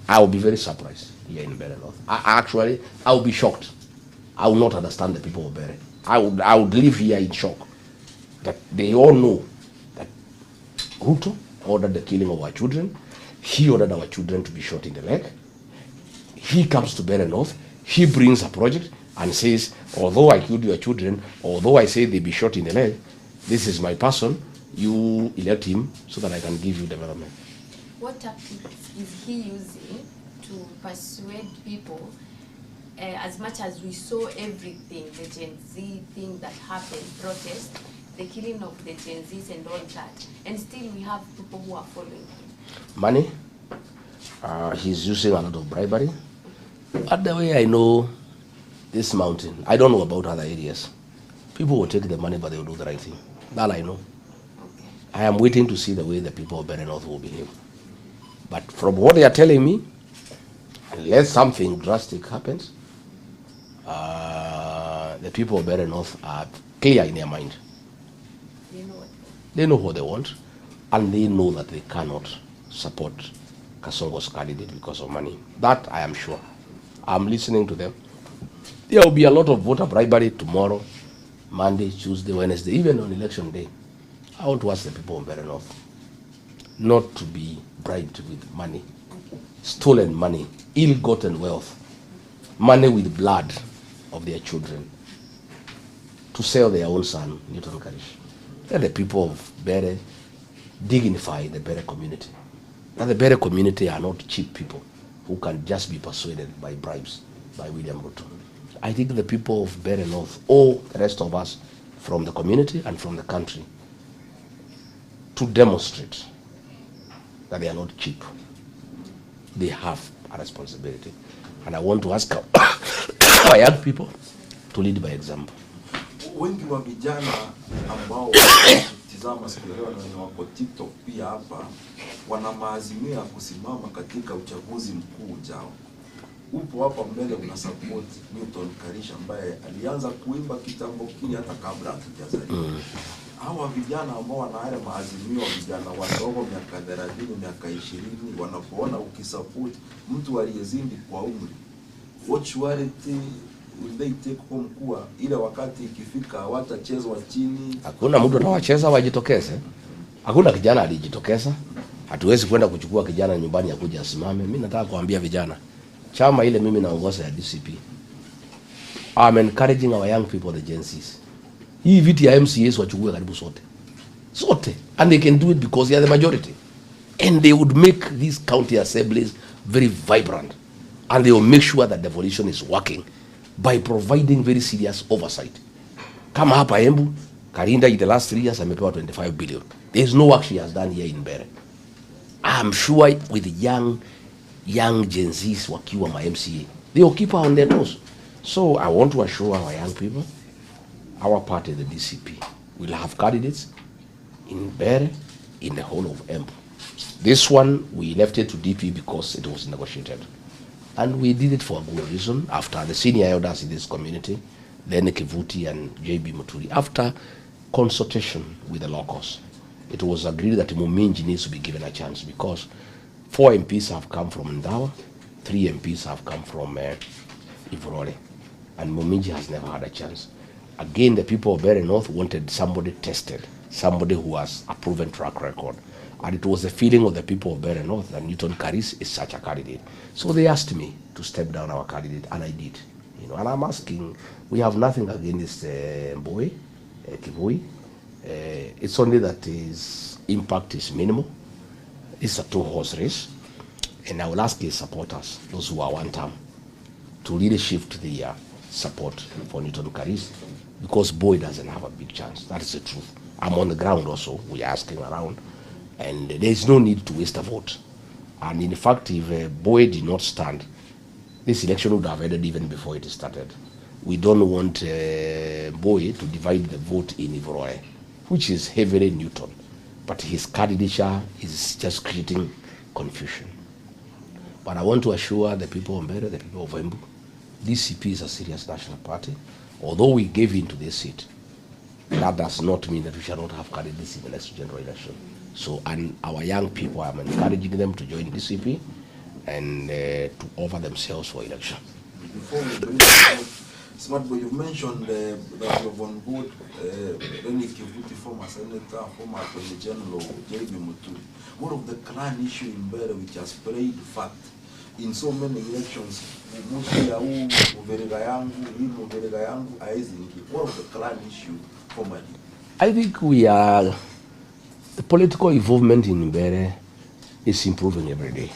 I will be very surprised here in Mbeere North. I will be shocked. I will not understand the people of Mbeere. I would live here in shock that they all know that Ruto ordered the killing of our children. He ordered our children to be shot in the leg. He comes to Mbeere North. He brings a project and says, although I killed your children, although I say they be shot in the leg, this is my person. You elect him so that I can give you development. What tactics is he using to persuade people? As much as we saw everything, the Gen Z thing that happened, protest, the killing of the Gen Zs and all that, and still we have people who are following him. Money. He's using a lot of bribery. But the way I know this mountain, I don't know about other areas. People will take the money, but they will do the right thing. That I know. Okay. I am waiting to see the way the people of Mbeere North will behave. But from what they are telling me, unless something drastic happens, the people of Mbeere North are clear in their mind. They know what They know what they want, and they know that they cannot support Kasongo's candidate because of money. That I am sure. I'm listening to them. There will be a lot of voter bribery tomorrow, Monday, Tuesday, Wednesday, even on election day. I want to ask the people of Mbeere North not to be bribed with money, stolen money, ill-gotten wealth, money with blood of their children, to sell their own son, Newton Karish. Let the people of Mbeere dignify the Mbeere community. And the Mbeere community are not cheap people who can just be persuaded by bribes by William Ruto. I think the people of Mbeere North owe the rest of us from the community and from the country to demonstrate that they are not cheap. They have a responsibility. And I want to ask our young people to lead by example. Wengi wa vijana ambao tizama siku leo na wako TikTok pia hapa wana maazimio ya kusimama katika uchaguzi mkuu ujao. Upo hapa mbele una support Newton Karish ambaye alianza kuimba kitambo kile hata kabla hatujazaliwa. Hawa vijana ambao wana yale maazimio, vijana wadogo miaka 30, miaka 20, wanapoona ukisupport mtu aliyezindi kwa umri, what surety will they take home kuwa ile wakati ikifika watachezwa chini? Hakuna mtu atawacheza wajitokeze. Hakuna kijana alijitokeza. Hatuwezi kwenda kuchukua kijana nyumbani ya kuja asimame. Mimi nataka kuambia vijana, chama ile mimi naongoza ya DCP, I'm encouraging our young people, the Gen Zs. Hii viti ya MCAs wachukue karibu sote. And they can do it because they are the majority. And they would make these county assemblies very vibrant. And they will make sure that devolution is working by providing very serious oversight. Kama hapa Embu, Karinda in the last 3 years amepewa 25 billion. There is no work she has done here in Mbeere. I'm sure with the young Gen Zs wakiwa ma MCA, they will keep her on their toes. So I want to assure our young people, our party, the DCP, will have candidates in Mbeere, in the whole of Embu. This one, we left it to DP because it was negotiated. And we did it for a good reason. After the senior elders in this community, Lene Kivuti and JB Muturi, after consultation with the locals, it was agreed that Muminji needs to be given a chance because 4 MPs have come from Ndawa, 3 MPs have come from Ivorole, and Muminji has never had a chance. Again, the people of Mbeere North wanted somebody tested, somebody who has a proven track record. And it was the feeling of the people of Mbeere North that Newton Karish is such a candidate. So they asked me to step down our candidate, and I did. And I'm asking, we have nothing against Mbeere, Kivui. It's only that his impact is minimal. It's a 2-horse race. And I will ask his supporters, those who are one term, to really shift the support for Newton Karish, because Boy doesn't have a big chance. That is the truth. I'm on the ground also. We are asking around. And there is no need to waste a vote. And in fact, if Boy did not stand, this election would have ended even before it started. We don't want Boy to divide the vote in Ivoroi, which is heavily Newton. But his candidature is just creating confusion. But I want to assure the people of Mbeere, the people of Embu, DCP is a serious national party. Although we gave in to this seat, that does not mean that we shall not have candidates in the next general election. So, and our young people, I'm encouraging them to join DCP and to offer themselves for election. Before we bring it Smart Boy, you've mentioned that you've on board Reni Kivuti, former senator, former attorney general, JB Muturi. One of the clan issue in Mbeere which has played fact in so many elections, one of the clan issue formally. I think we are, the political involvement in Mbeere is improving every day.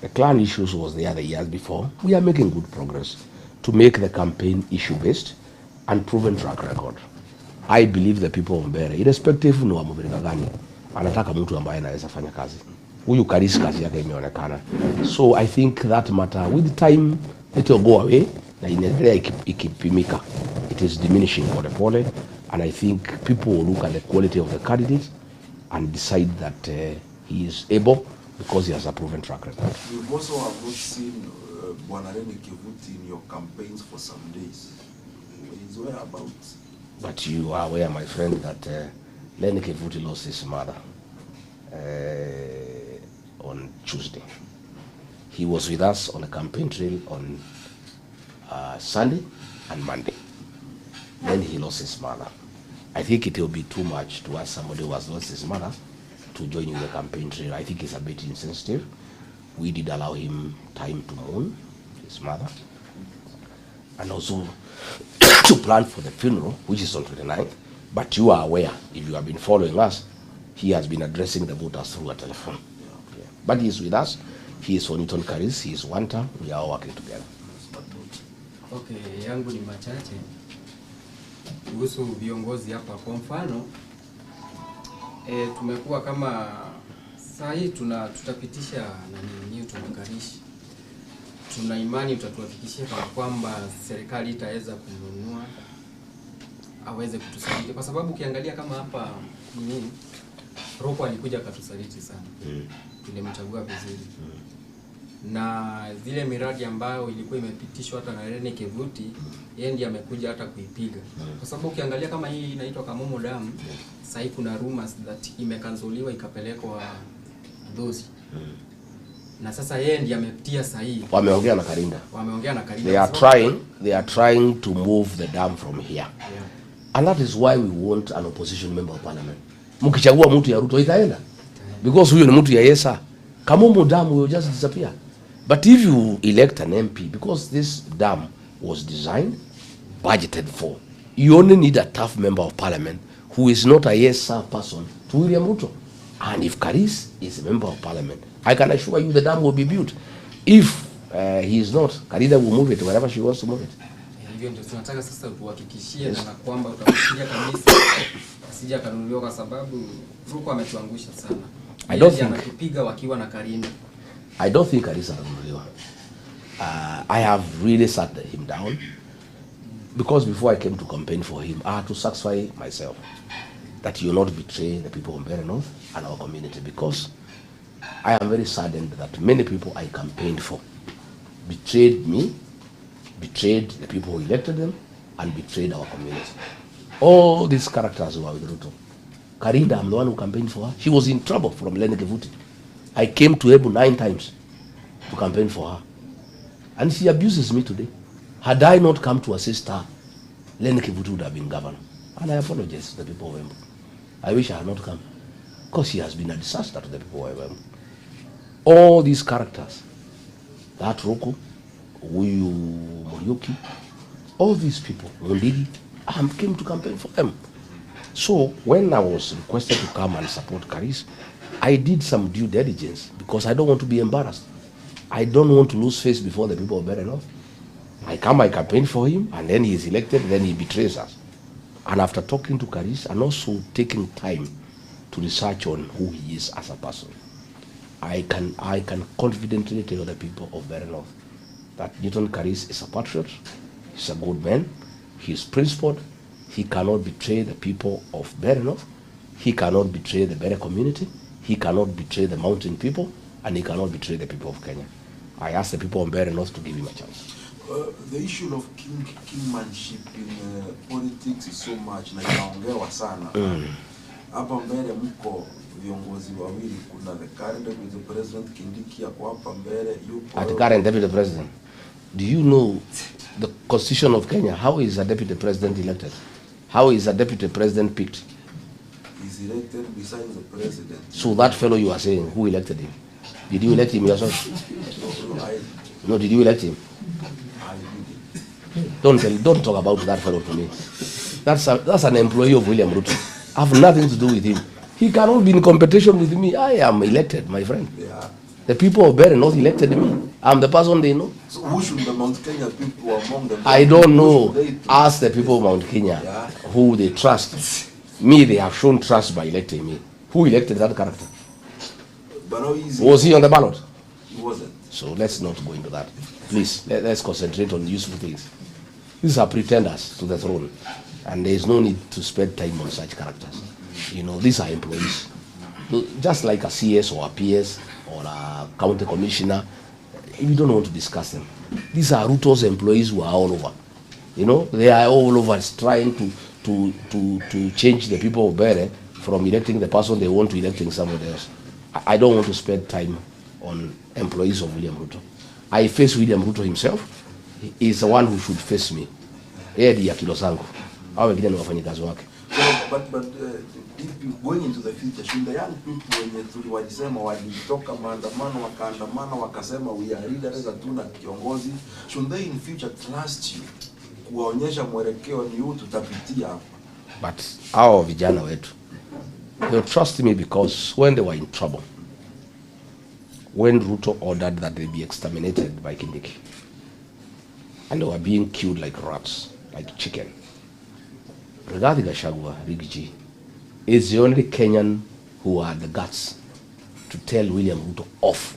The clan issues was there the years before. We are making good progress to make the campaign issue-based and proven track record. I believe the people of Mbeere, irrespective no Mbeere gani, anataka mtu ambaye anaweza fanya kazi. Huyu Karish kazi yake imeonekana. So I think that matter with time it will go away na inaendelea ikipimika. It is diminishing pole pole, and I think people will look at the quality of the candidate and decide that he is able because he has a proven track record. We've also have not seen Bwana Reni Kivuti in your campaigns for some days. His whereabouts? But you are aware, my friend, that Reni Kivuti lost his mother on Tuesday. He was with us on a campaign trail on Sunday and Monday. Then he lost his mother. I think it will be too much to ask somebody who has lost his mother to join in the campaign trail. I think it's a bit insensitive. We did allow him time to mourn his mother and also to plan for the funeral, which is on 29th. But you are aware, if you have been following us, he has been addressing the voters through a telephone. Yeah. But he is with us. He is for Newton Karis. He is one term. We are all working together. Okay, yangu ni machache kuhusu viongozi hapa. Kwa mfano tumekuwa kama saa hii tutapitisha nani Newton Karis. Tuna imani utatuhakikishia kwamba serikali itaweza kununua aweze kutusaidia, kwa sababu ukiangalia kama hapa nini Roko alikuja akatusaliti sana. Tulimchagua vizuri. Na zile miradi ambayo ilikuwa imepitishwa hata na Rene Kevuti, yeye ndiye amekuja hata kuipiga. Kwa sababu ukiangalia kama hii inaitwa Kamomo Dam, sasa kuna rumors that imekansoliwa ikapelekwa Dosi. Na sasa yeye ndiye ametia sahihi. Wameongea na Karinda. They are trying to move the dam from here. Yeah. And that is why we want an opposition member of parliament. Mkichagua mtu ya Ruto itaenda. Because huyo ni mtu ya Yesa. Kamomo Dam will just disappear. But if you elect an MP, because this dam was designed, budgeted for, you only need a tough member of parliament who is not a yes sir person to William Ruto. And if Karis is a member of parliament, I can assure you the dam will be built. If he is not, Karida will move it wherever she wants to move it. Hivyo ndio tunataka sasa tuhakikishie na kwamba utafikia kabisa asije kanunuliwa, kwa sababu Ruko ametuangusha sana. I don't think anatupiga wakiwa na Karinda. I don't think Karisa atanunuliwa. I have really sat him down because before I came to campaign for him, I had to satisfy myself that you will not betray the people of Mbeere North and our community, because I am very saddened that many people I campaigned for betrayed me, betrayed the people who elected them, and betrayed our community. All these characters who are with Ruto. Karinda, I'm the one who campaigned for her. She was in trouble from Rene Kevuti. I came to Embu 9 times to campaign for her. And she abuses me today. Had I not come to assist her, Rene Kevuti would have been governor. And I apologize to the people of Embu. I wish I had not come, because she has been a disaster to the people of Embu. All these characters, that Roko, Uyu Muriuki, all these people, Mundigi, I came to campaign for them. So when I was requested to come and support Karis, I did some due diligence, because I don't want to be embarrassed. I don't want to lose face before the people of Mbeere North. I campaign for him, and then he is elected, then he betrays us. And after talking to Karis and also taking time to research on who he is as a person, I can confidently tell the people of Mbeere North that Newton Karis is a patriot, he's a good man, he's principled, he cannot betray the people of Mbeere North, he cannot betray the Mbeere community, he cannot betray the mountain people, and he cannot betray the people of Kenya. I ask the people of Mbeere North to give him a chance. The issue of kingmanship in politics is so much, na inaongewa sana. Hapa Mbeere mko viongozi wawili, kuna the current deputy president Kindiki yako hapa Mbeere yupo. At the current deputy president, do you know the constitution of Kenya? How is a deputy president elected? How is a deputy president picked? He's elected besides the president. So that fellow you are saying, who elected him? Did you elect him yourself? No, did you elect him? Don't talk about that fellow to me. That's an employee of William Ruto. I have nothing to do with him. He cannot be in competition with me. I am elected, my friend. Yeah. The people of Mbeere North elected me. I'm the person they know. So who should the Mount Kenya people among them? I don't know. Ask the people of Mount Kenya who they trust. Me, they have shown trust by electing me. Who elected that character? Was he on the ballot? He wasn't. So let's not go into that. Please, let's concentrate on useful things. These are pretenders to the throne, and there is no need to spend time on such characters. You know, these are employees. Just like a CS or a PS or a county commissioner, we don't want to discuss them. These are Ruto's employees who are all over. You know, they are all over trying to change the people of Mbeere from electing the person they want to electing somebody else. I don't want to spend time on employees of William Ruto. I face William Ruto himself. He is the one who should face me. Yeye ndiye kilo zangu. Hao wengine ni wafanyikazi wake. So, but if you going into the future, should the young people wenye tuliwalisema walitoka maandamano wakaandamana wakasema we are leaders, hatuna kiongozi, should they in future trust you kuwaonyesha mwelekeo ni huu tutapitia hapa? But hao vijana wetu, they trust me because when they were in trouble, when Ruto ordered that they be exterminated by Kindiki, and they were being killed like rats, like chicken, Rigathi Gachagua, Rigiji, is the only Kenyan who had the guts to tell William Ruto off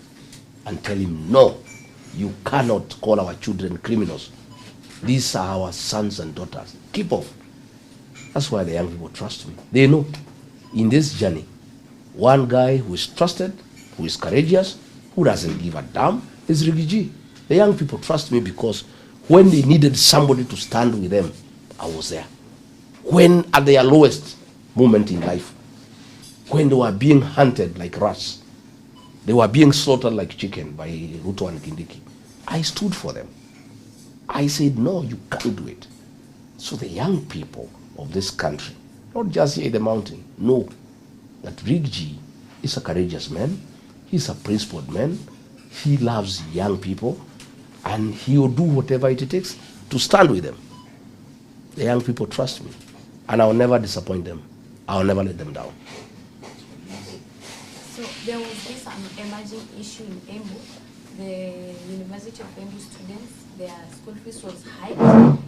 and tell him, no, you cannot call our children criminals. These are our sons and daughters. Keep off. That's why the young people trust me. They know in this journey, one guy who is trusted, who is courageous, who doesn't give a damn, is Rigiji. The young people trust me because when they needed somebody to stand with them, I was there. When at their lowest moment in life, when they were being hunted like rats, they were being slaughtered like chicken by Ruto and Kindiki, I stood for them. I said, no, you can't do it. So the young people of this country, not just here in the mountain, know that Rigiji is a courageous man, he's a principled man, he loves young people, and he will do whatever it takes to stand with them. The young people trust me, and I'll never disappoint them. I'll never let them down. So there was this emerging issue in Embu. The University of Embu students, their school fees was high,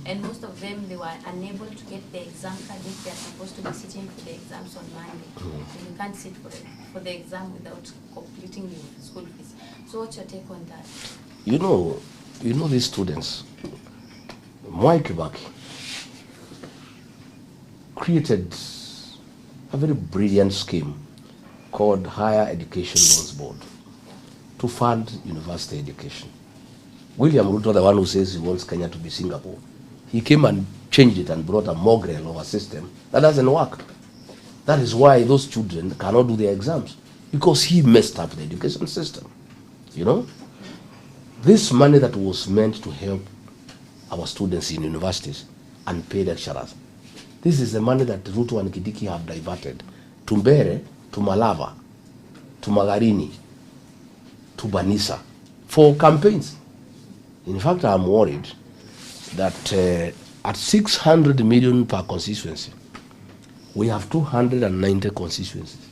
and most of them, they were unable to get the exam card if they are supposed to be sitting for the exams on Monday. And you can't sit for the exam without completing the school fees. So what's your take on that? You know these students, Mwai Kibaki created a very brilliant scheme called Higher Education Loans Board to fund university education. William Ruto, the one who says he wants Kenya to be Singapore, he came and changed it and brought a mongrel of a system that doesn't work. That is why those children cannot do their exams, because he messed up the education system. You know? This money that was meant to help our students in universities and pay lecturers, this is the money that Ruto and Kindiki have diverted to Mbeere, to Malava, to Magarini, to Banisa for campaigns. In fact, I'm worried that at 600 million per constituency, we have 290 constituencies.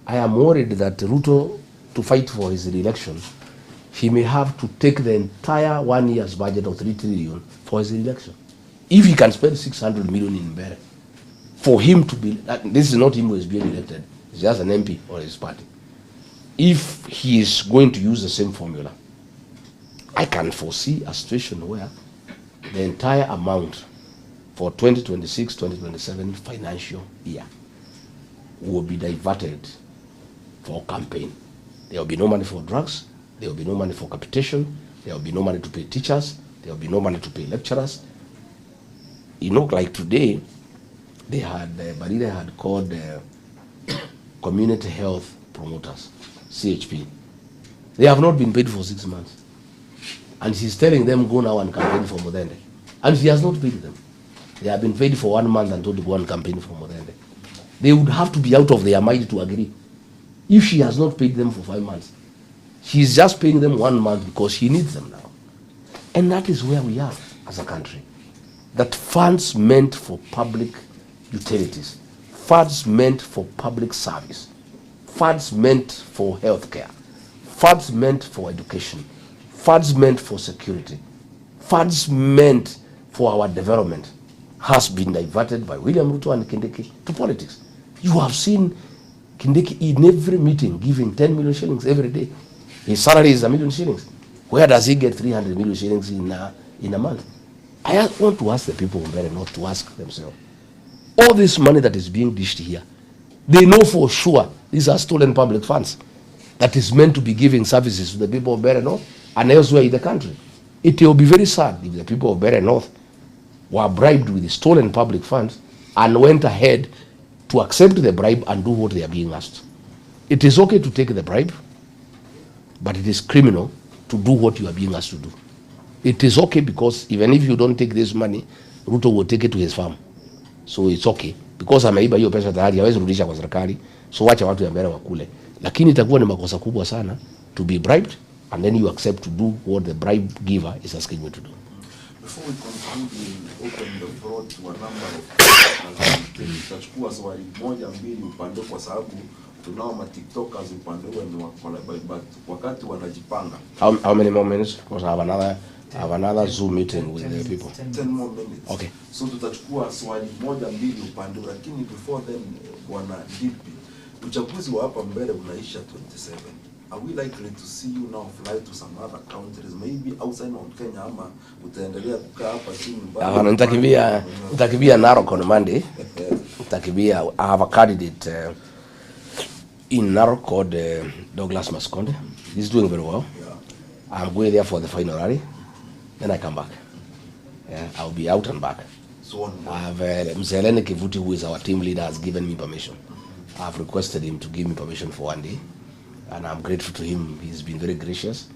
I am worried that Ruto, to fight for his re-election, he may have to take the entire 1 year's budget of 3 trillion for his re-election. If he can spend 600 million in Mbeere, for him to be, this is not him who is being elected, it's just an MP or his party. If he is going to use the same formula, I can foresee a situation where the entire amount for 2026-2027 financial year will be diverted for campaign. There will be no money for drugs, there will be no money for capitation, there will be no money to pay teachers, there will be no money to pay lecturers. You know, like today, they had, Mbeere had called community health promoters, CHP. They have not been paid for 6 months. And she's telling them, go now and campaign for Modende. And she has not paid them. They have been paid for 1 month and told to go and campaign for Modende. They would have to be out of their mind to agree. If she has not paid them for 5 months, she's just paying them 1 month because she needs them now. And that is where we are as a country. That funds meant for public utilities, funds meant for public service, funds meant for healthcare, funds meant for education, funds meant for security, funds meant for our development has been diverted by William Ruto and Kindiki to politics. You have seen Kindiki in every meeting giving 10 million shillings every day. His salary is 1 million shillings. Where does he get 300 million shillings in a month? I want to ask the people of Mbeere not to ask themselves. All this money that is being dished here, they know for sure these are stolen public funds that is meant to be giving services to the people of Mbeere North and elsewhere in the country. It will be very sad if the people of Mbeere North were bribed with the stolen public funds and went ahead to accept the bribe and do what they are being asked. It is okay to take the bribe, but it is criminal to do what you are being asked to do. It is okay because even if you don't take this money, Ruto will take it to his farm. So it's okay because ameiba hiyo pesa tayari, hawezi rudisha kwa serikali. So wacha watu ya Mbeere wakule. Lakini itakuwa ni makosa kubwa sana to be bribed and then you accept to do what the bribe giver is asking you to do. Before we conclude, we open the floor to a number of tutachukua swali moja mbili upande kwa sababu tunao ma TikTokers upande huo ni but wakati wanajipanga. How many more minutes? Because I have another Zoom meeting with the people. 10 more minutes. Okay. So tutachukua swali moja mbili upande, lakini before then bwana DP, uchaguzi wa hapa Mbeere unaisha 27. Are we likely to see you now fly to some other countries, maybe outside of Kenya, ama utaendelea kukaa hapa chini mbali? Nitakimbia Narok on Monday. Nitakimbia, I have a candidate in Narok called Douglas Maskonde. He's doing very well. Yeah. I'm going there for the final rally. Then I come back. Yeah, I'll be out and back. So on. I have Mzeeleni Kivuti, who is our team leader, has given me permission. I've requested him to give me permission for one day. And I'm grateful to him. He's been very gracious.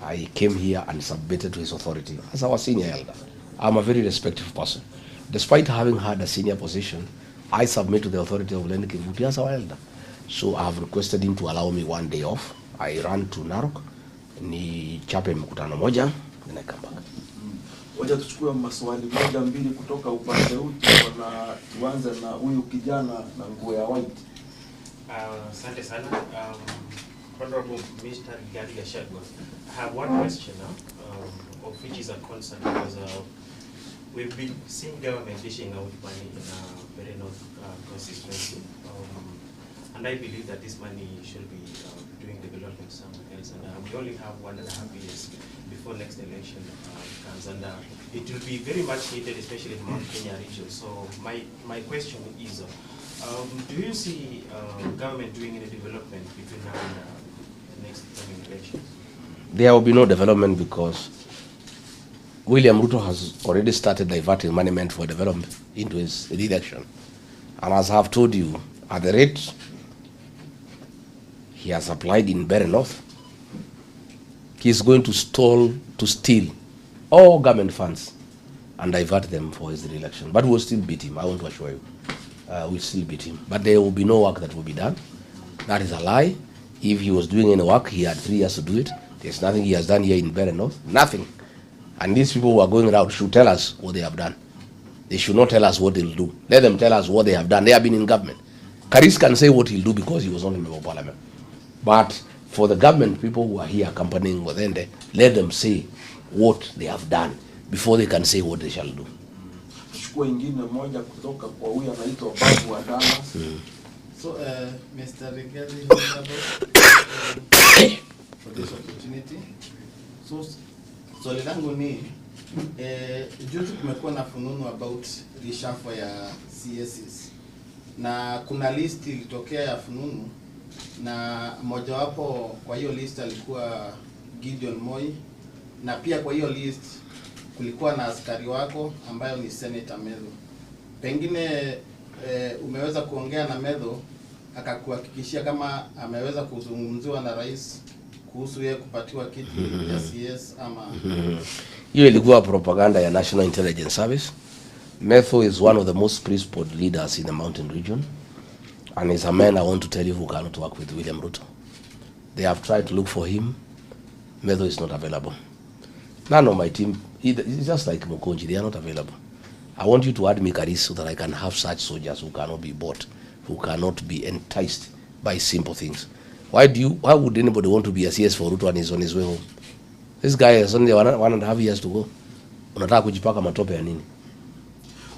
I came here and submitted to his authority as our senior elder. I'm a very respectful person. Despite having had a senior position, I submit to the authority of Lenny Kivuti as our elder. So I have requested him to allow me one day off. I ran to Narok, ni chape mkutano moja, then I come back. Wacha tuchukue maswali moja mbili kutoka upande huu, na tuanze na huyu kijana na nguo ya white. Asante sana. Honorable Mr. Gachagua, I have one question of which is a concern because we've been seeing government dishing out money in a very North consistency, and I believe that this money should be doing development somewhere else. And we only have 1.5 years before next election comes, and it will be very much needed, especially in Mount Kenya region. So my question is, do you see government doing any development between now and the next coming elections? There will be no development because William Ruto has already started diverting money meant for development into his re-election. And as I have told you, at the rate he has applied in Mbeere North, he is going to steal all government funds and divert them for his re-election. But we'll still beat him, I want to assure you. We'll still beat him. But there will be no work that will be done. That is a lie. If he was doing any work, he had 3 years to do it. There's nothing he has done here in Mbeere North. Nothing. And these people who are going around should tell us what they have done. They should not tell us what they'll do. Let them tell us what they have done. They have been in government. Karis can say what he'll do because he was not a member of parliament. But for the government people who are here accompanying Wadende, let them say what they have done before they can say what they shall do. Chukua ingine moja kutoka kwa huyu anaitwa Babu wa Dallas. So, Mr. Rigathi, for this opportunity. So, swali langu ni juzi kumekuwa na fununu about reshuffle ya CSs. Na kuna list ilitokea ya fununu na mojawapo kwa hiyo list alikuwa Gideon Moi, na pia kwa hiyo list kulikuwa na askari wako ambayo ni Senator Medho. Pengine umeweza kuongea na Medho akakuhakikishia kama ameweza kuzungumziwa na rais kuhusu yeye kupatiwa kiti ya CS ama? Hiyo ilikuwa propaganda ya National Intelligence Service. Medho is one of the most principled leaders in the mountain region, and is a man I want to tell you who cannot work with William Ruto. They have tried to look for him. Medho is not available. None of my team, it's just like Mukonji, they are not available. I want you to add me Karis so that I can have such soldiers who cannot be bought, who cannot be enticed by simple things. Why would anybody want to be a CS for Ruto and he's on his way home? This guy has only 1.5 years to go. Unataka kujipaka matope ya nini?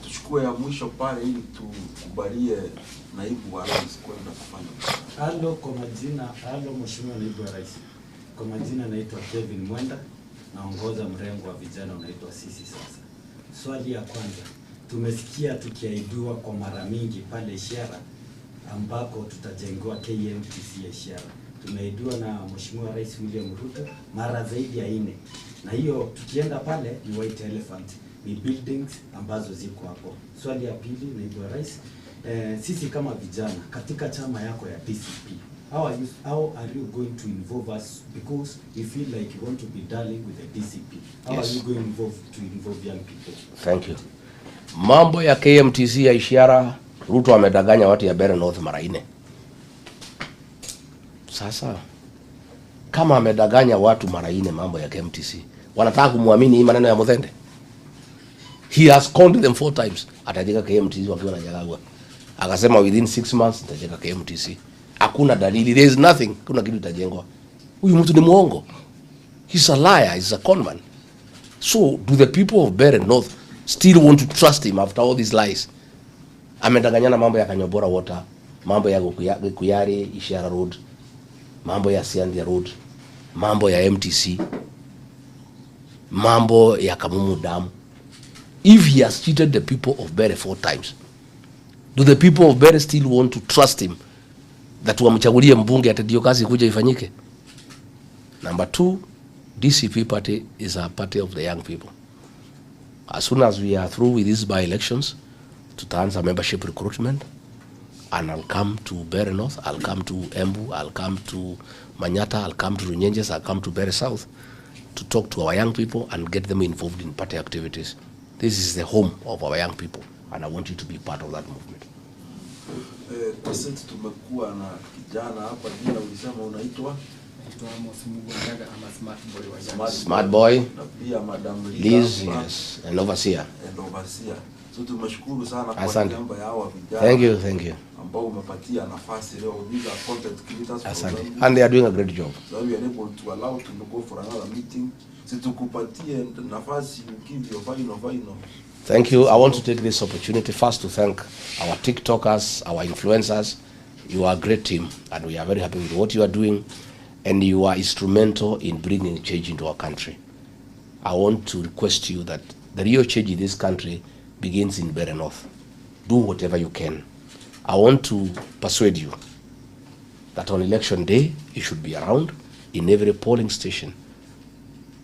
Tuchukue ya mwisho pale ili tukubalie naibu wa rais kwenda kufanya. Halo kwa majina, halo mheshimiwa naibu wa rais. Kwa majina naitwa Kevin Mwenda, naongoza mrengo wa vijana unaitwa Sisi Sasa. Swali ya kwanza, tumesikia tukiahidiwa kwa mara mingi pale Ishara ambako tutajengewa KMTC Ishara. Tumeahidiwa na mheshimiwa rais William Ruto mara zaidi ya 4. Na hiyo tukienda pale ni White Elephant, ni buildings ambazo ziko hapo. Swali ya pili naibu wa rais, sisi kama vijana katika chama yako ya DCP how are you going to involve us, because we feel like you want to be darling with the DCP? How Yes. are you going to involve young people? Thank you. Mambo ya KMTC ya ishara, Ruto amedanganya watu ya Mbeere North mara 4. Sasa kama amedanganya watu mara 4 mambo ya KMTC, wanataka kumwamini hii maneno ya Muthende? He has conned them 4 times. Atajenga KMTC wakiwa na Gachagua. Akasema within 6 months nitajenga KMTC. Hakuna dalili, there is nothing, kuna kitu itajengwa. Huyu mtu ni muongo. He's a liar, he's a conman. So do the people of Mbeere North still want to trust him after all these lies? Amedanganyana mambo ya Kanyobora Water, mambo ya Kuyari Ishara Road, mambo ya Siandia Road, mambo ya MTC, mambo ya Kamumu Dam. If he has cheated the people of Mbeere 4 times, do the people of Mbeere still want to trust him that wamchagulie mbunge ati ndio kazi kuja ifanyike? Number 2, DCP party is a party of the young people. As soon as we are through with these by-elections, tutaanza membership recruitment, and I'll come to Mbeere North, I'll come to Embu, I'll come to Manyata, I'll come to Runyenjes, I'll come to Mbeere South to talk to our young people and get them involved in party activities. This is the home of our young people, and I want you to be part of that movement. Sisi tumekuwa na kijana hapa, jina ulisema unaitwa? Smart boy. Na pia Madam Liz, yes, and overseer. So tumeshukuru sana kwa Asante. niaba ya hawa vijana. Thank you. Ambao umepatia nafasi leo, these are content creators. Asante. And they are doing a great job. So we are able to allow to go for another meeting. Si tukupatie nafasi, you give your final. Thank you. I want to take this opportunity first to thank our TikTokers, our influencers. You are a great team, and we are very happy with what you are doing, and you are instrumental in bringing change into our country. I want to request you that the real change in this country begins in Mbeere North. Do whatever you can. I want to persuade you that on election day, you should be around in every polling station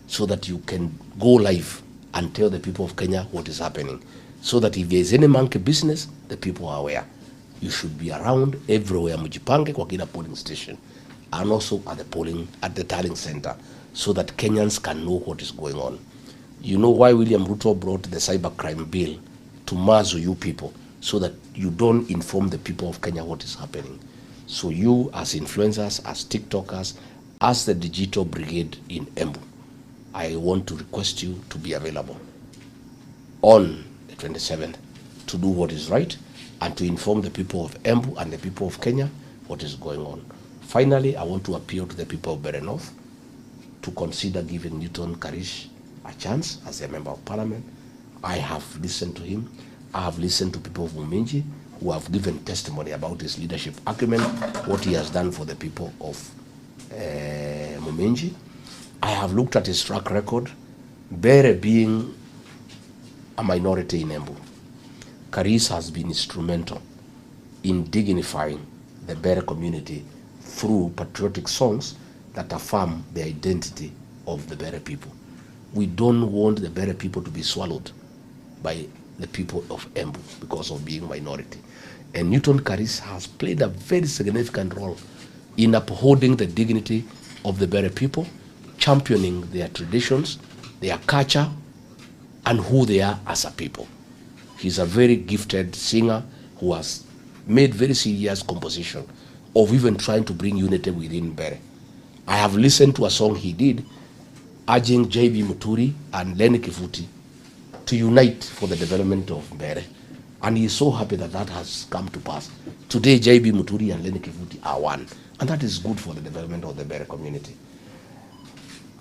so that you can go live and tell the people of Kenya what is happening. So that if there is any monkey business, the people are aware. You should be around everywhere, mjipange kwa kila polling station, and also at the tallying center, so that Kenyans can know what is going on. You know why William Ruto brought the cybercrime bill to muzzle you people, so that you don't inform the people of Kenya what is happening. So you, as influencers, as TikTokers, as the digital brigade in Embu, I want to request you to be available on the 27th to do what is right and to inform the people of Embu and the people of Kenya what is going on. Finally, I want to appeal to the people of Mbeere North to consider giving Newton Karish a chance as a member of parliament. I have listened to him. I have listened to people of Muminji who have given testimony about his leadership acumen, what he has done for the people of Muminji. I have looked at his track record. Mbeere being a minority in Embu, Karis has been instrumental in dignifying the Mbeere community through patriotic songs that affirm the identity of the Mbeere people. We don't want the Mbeere people to be swallowed by the people of Embu because of being minority. And Newton Karis has played a very significant role in upholding the dignity of the Mbeere people, championing their traditions, their culture, and who they are as a people. He's a very gifted singer who has made very serious composition of even trying to bring unity within Mbeere. I have listened to a song he did urging J.B. Muturi and Lenny Kivuti to unite for the development of Mbeere. And he is so happy that that has come to pass. Today, J.B. Muturi and Lenny Kivuti are one. And that is good for the development of the Mbeere community.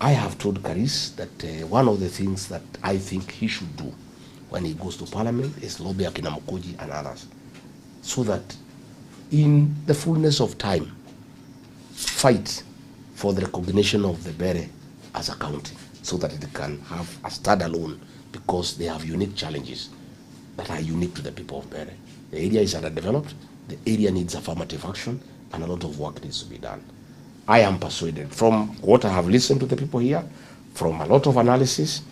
I have told Karis that one of the things that I think he should do when he goes to parliament is lobby akina Mukuji and others, so that in the fullness of time, fight for the recognition of the Mbeere as a county, so that it can have a standalone, because they have unique challenges that are unique to the people of Mbeere. The area is underdeveloped, the area needs affirmative action, and a lot of work needs to be done. I am persuaded from what I have listened to the people here, from a lot of analysis,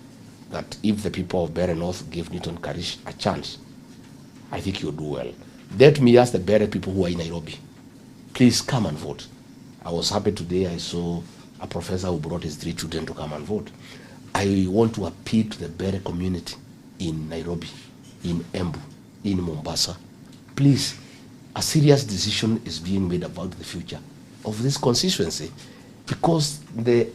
that if the people of Mbeere North give Newton Karish a chance, I think you'll do well. Let me ask the Mbeere people who are in Nairobi, please come and vote. I was happy today. I saw a professor who brought his 3 children to come and vote. I want to appeal to the Mbeere community in Nairobi, in Embu, in Mombasa. Please, a serious decision is being made about the future of this constituency, because the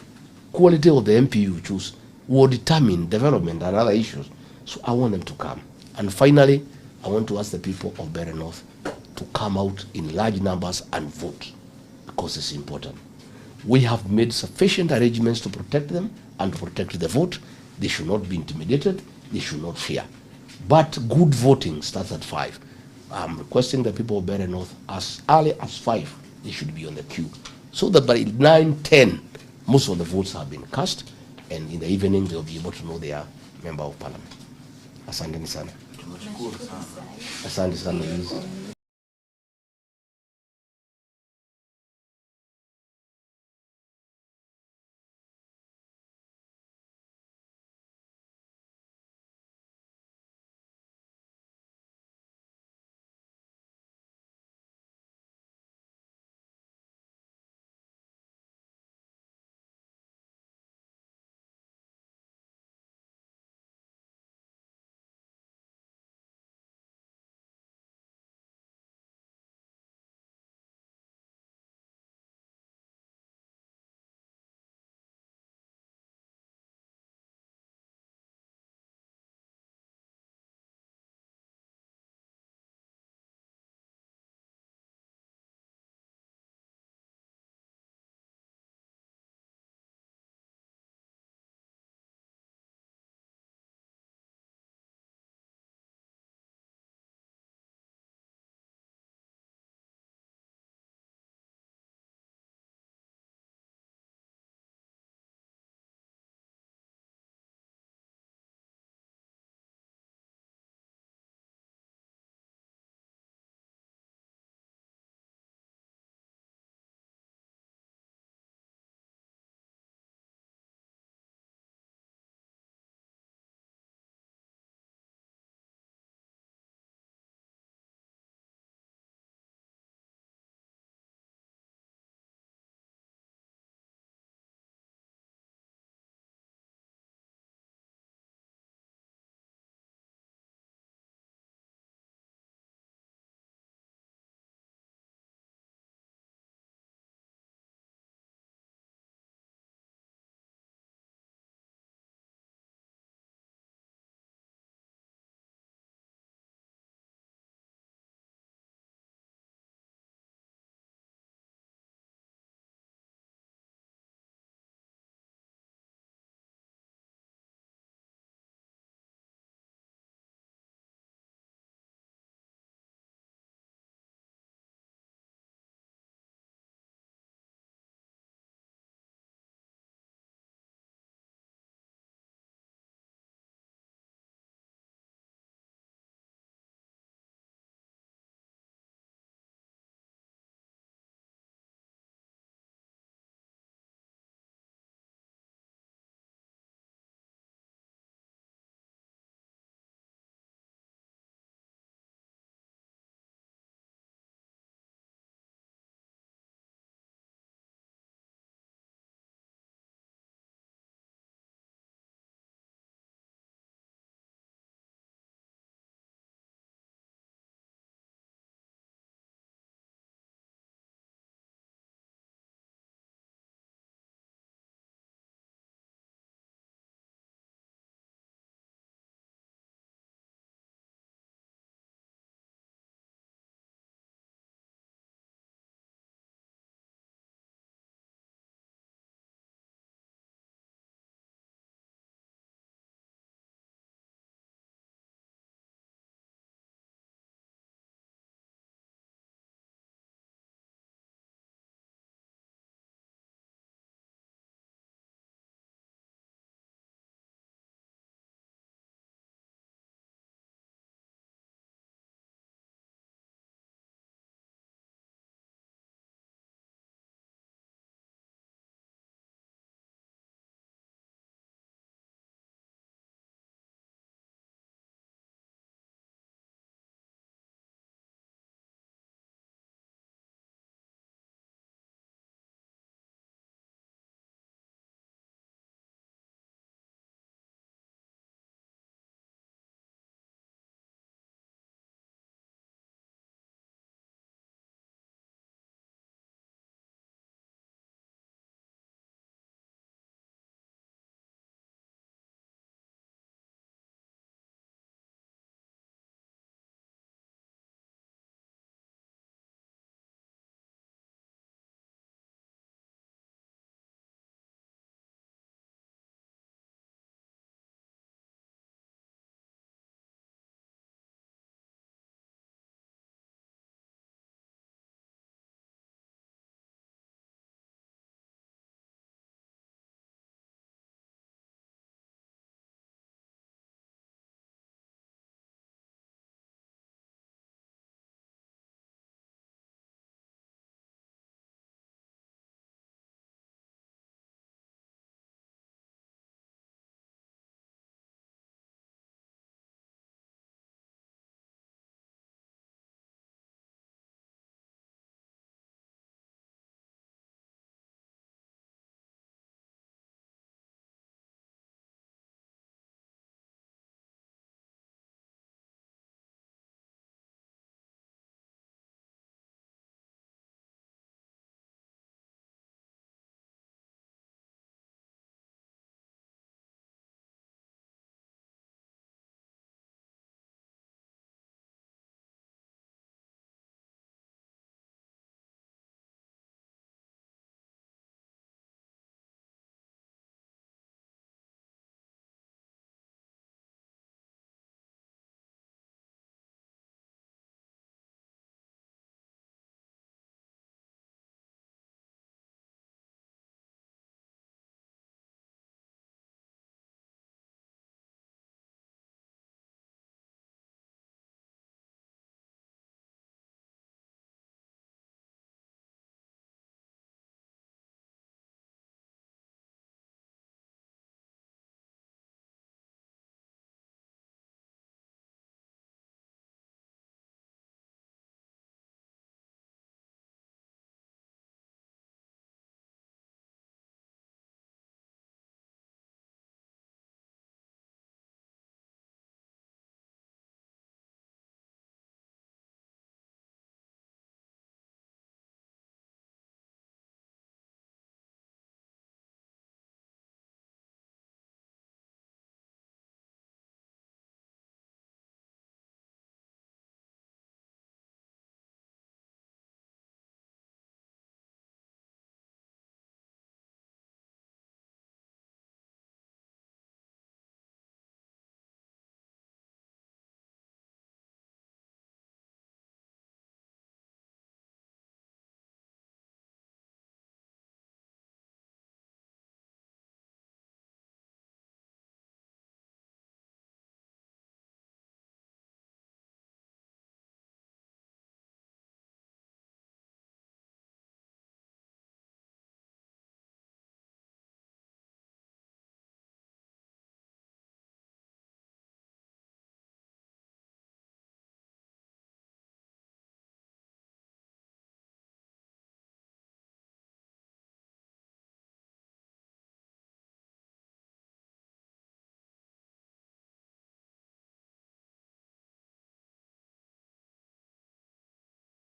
quality of the MP you choose will determine development and other issues. So I want them to come. And finally, I want to ask the people of Mbeere North to come out in large numbers and vote, because it's important. We have made sufficient arrangements to protect them and to protect the vote. They should not be intimidated. They should not fear. But good voting starts at 5. I'm requesting the people of Mbeere North, as early as 5, they should be on the queue, so that by 9:10, most of the votes have been cast, and in the evening they'll be able to know their member of parliament. Asante sana. Tunashukuru sana. Asante sana.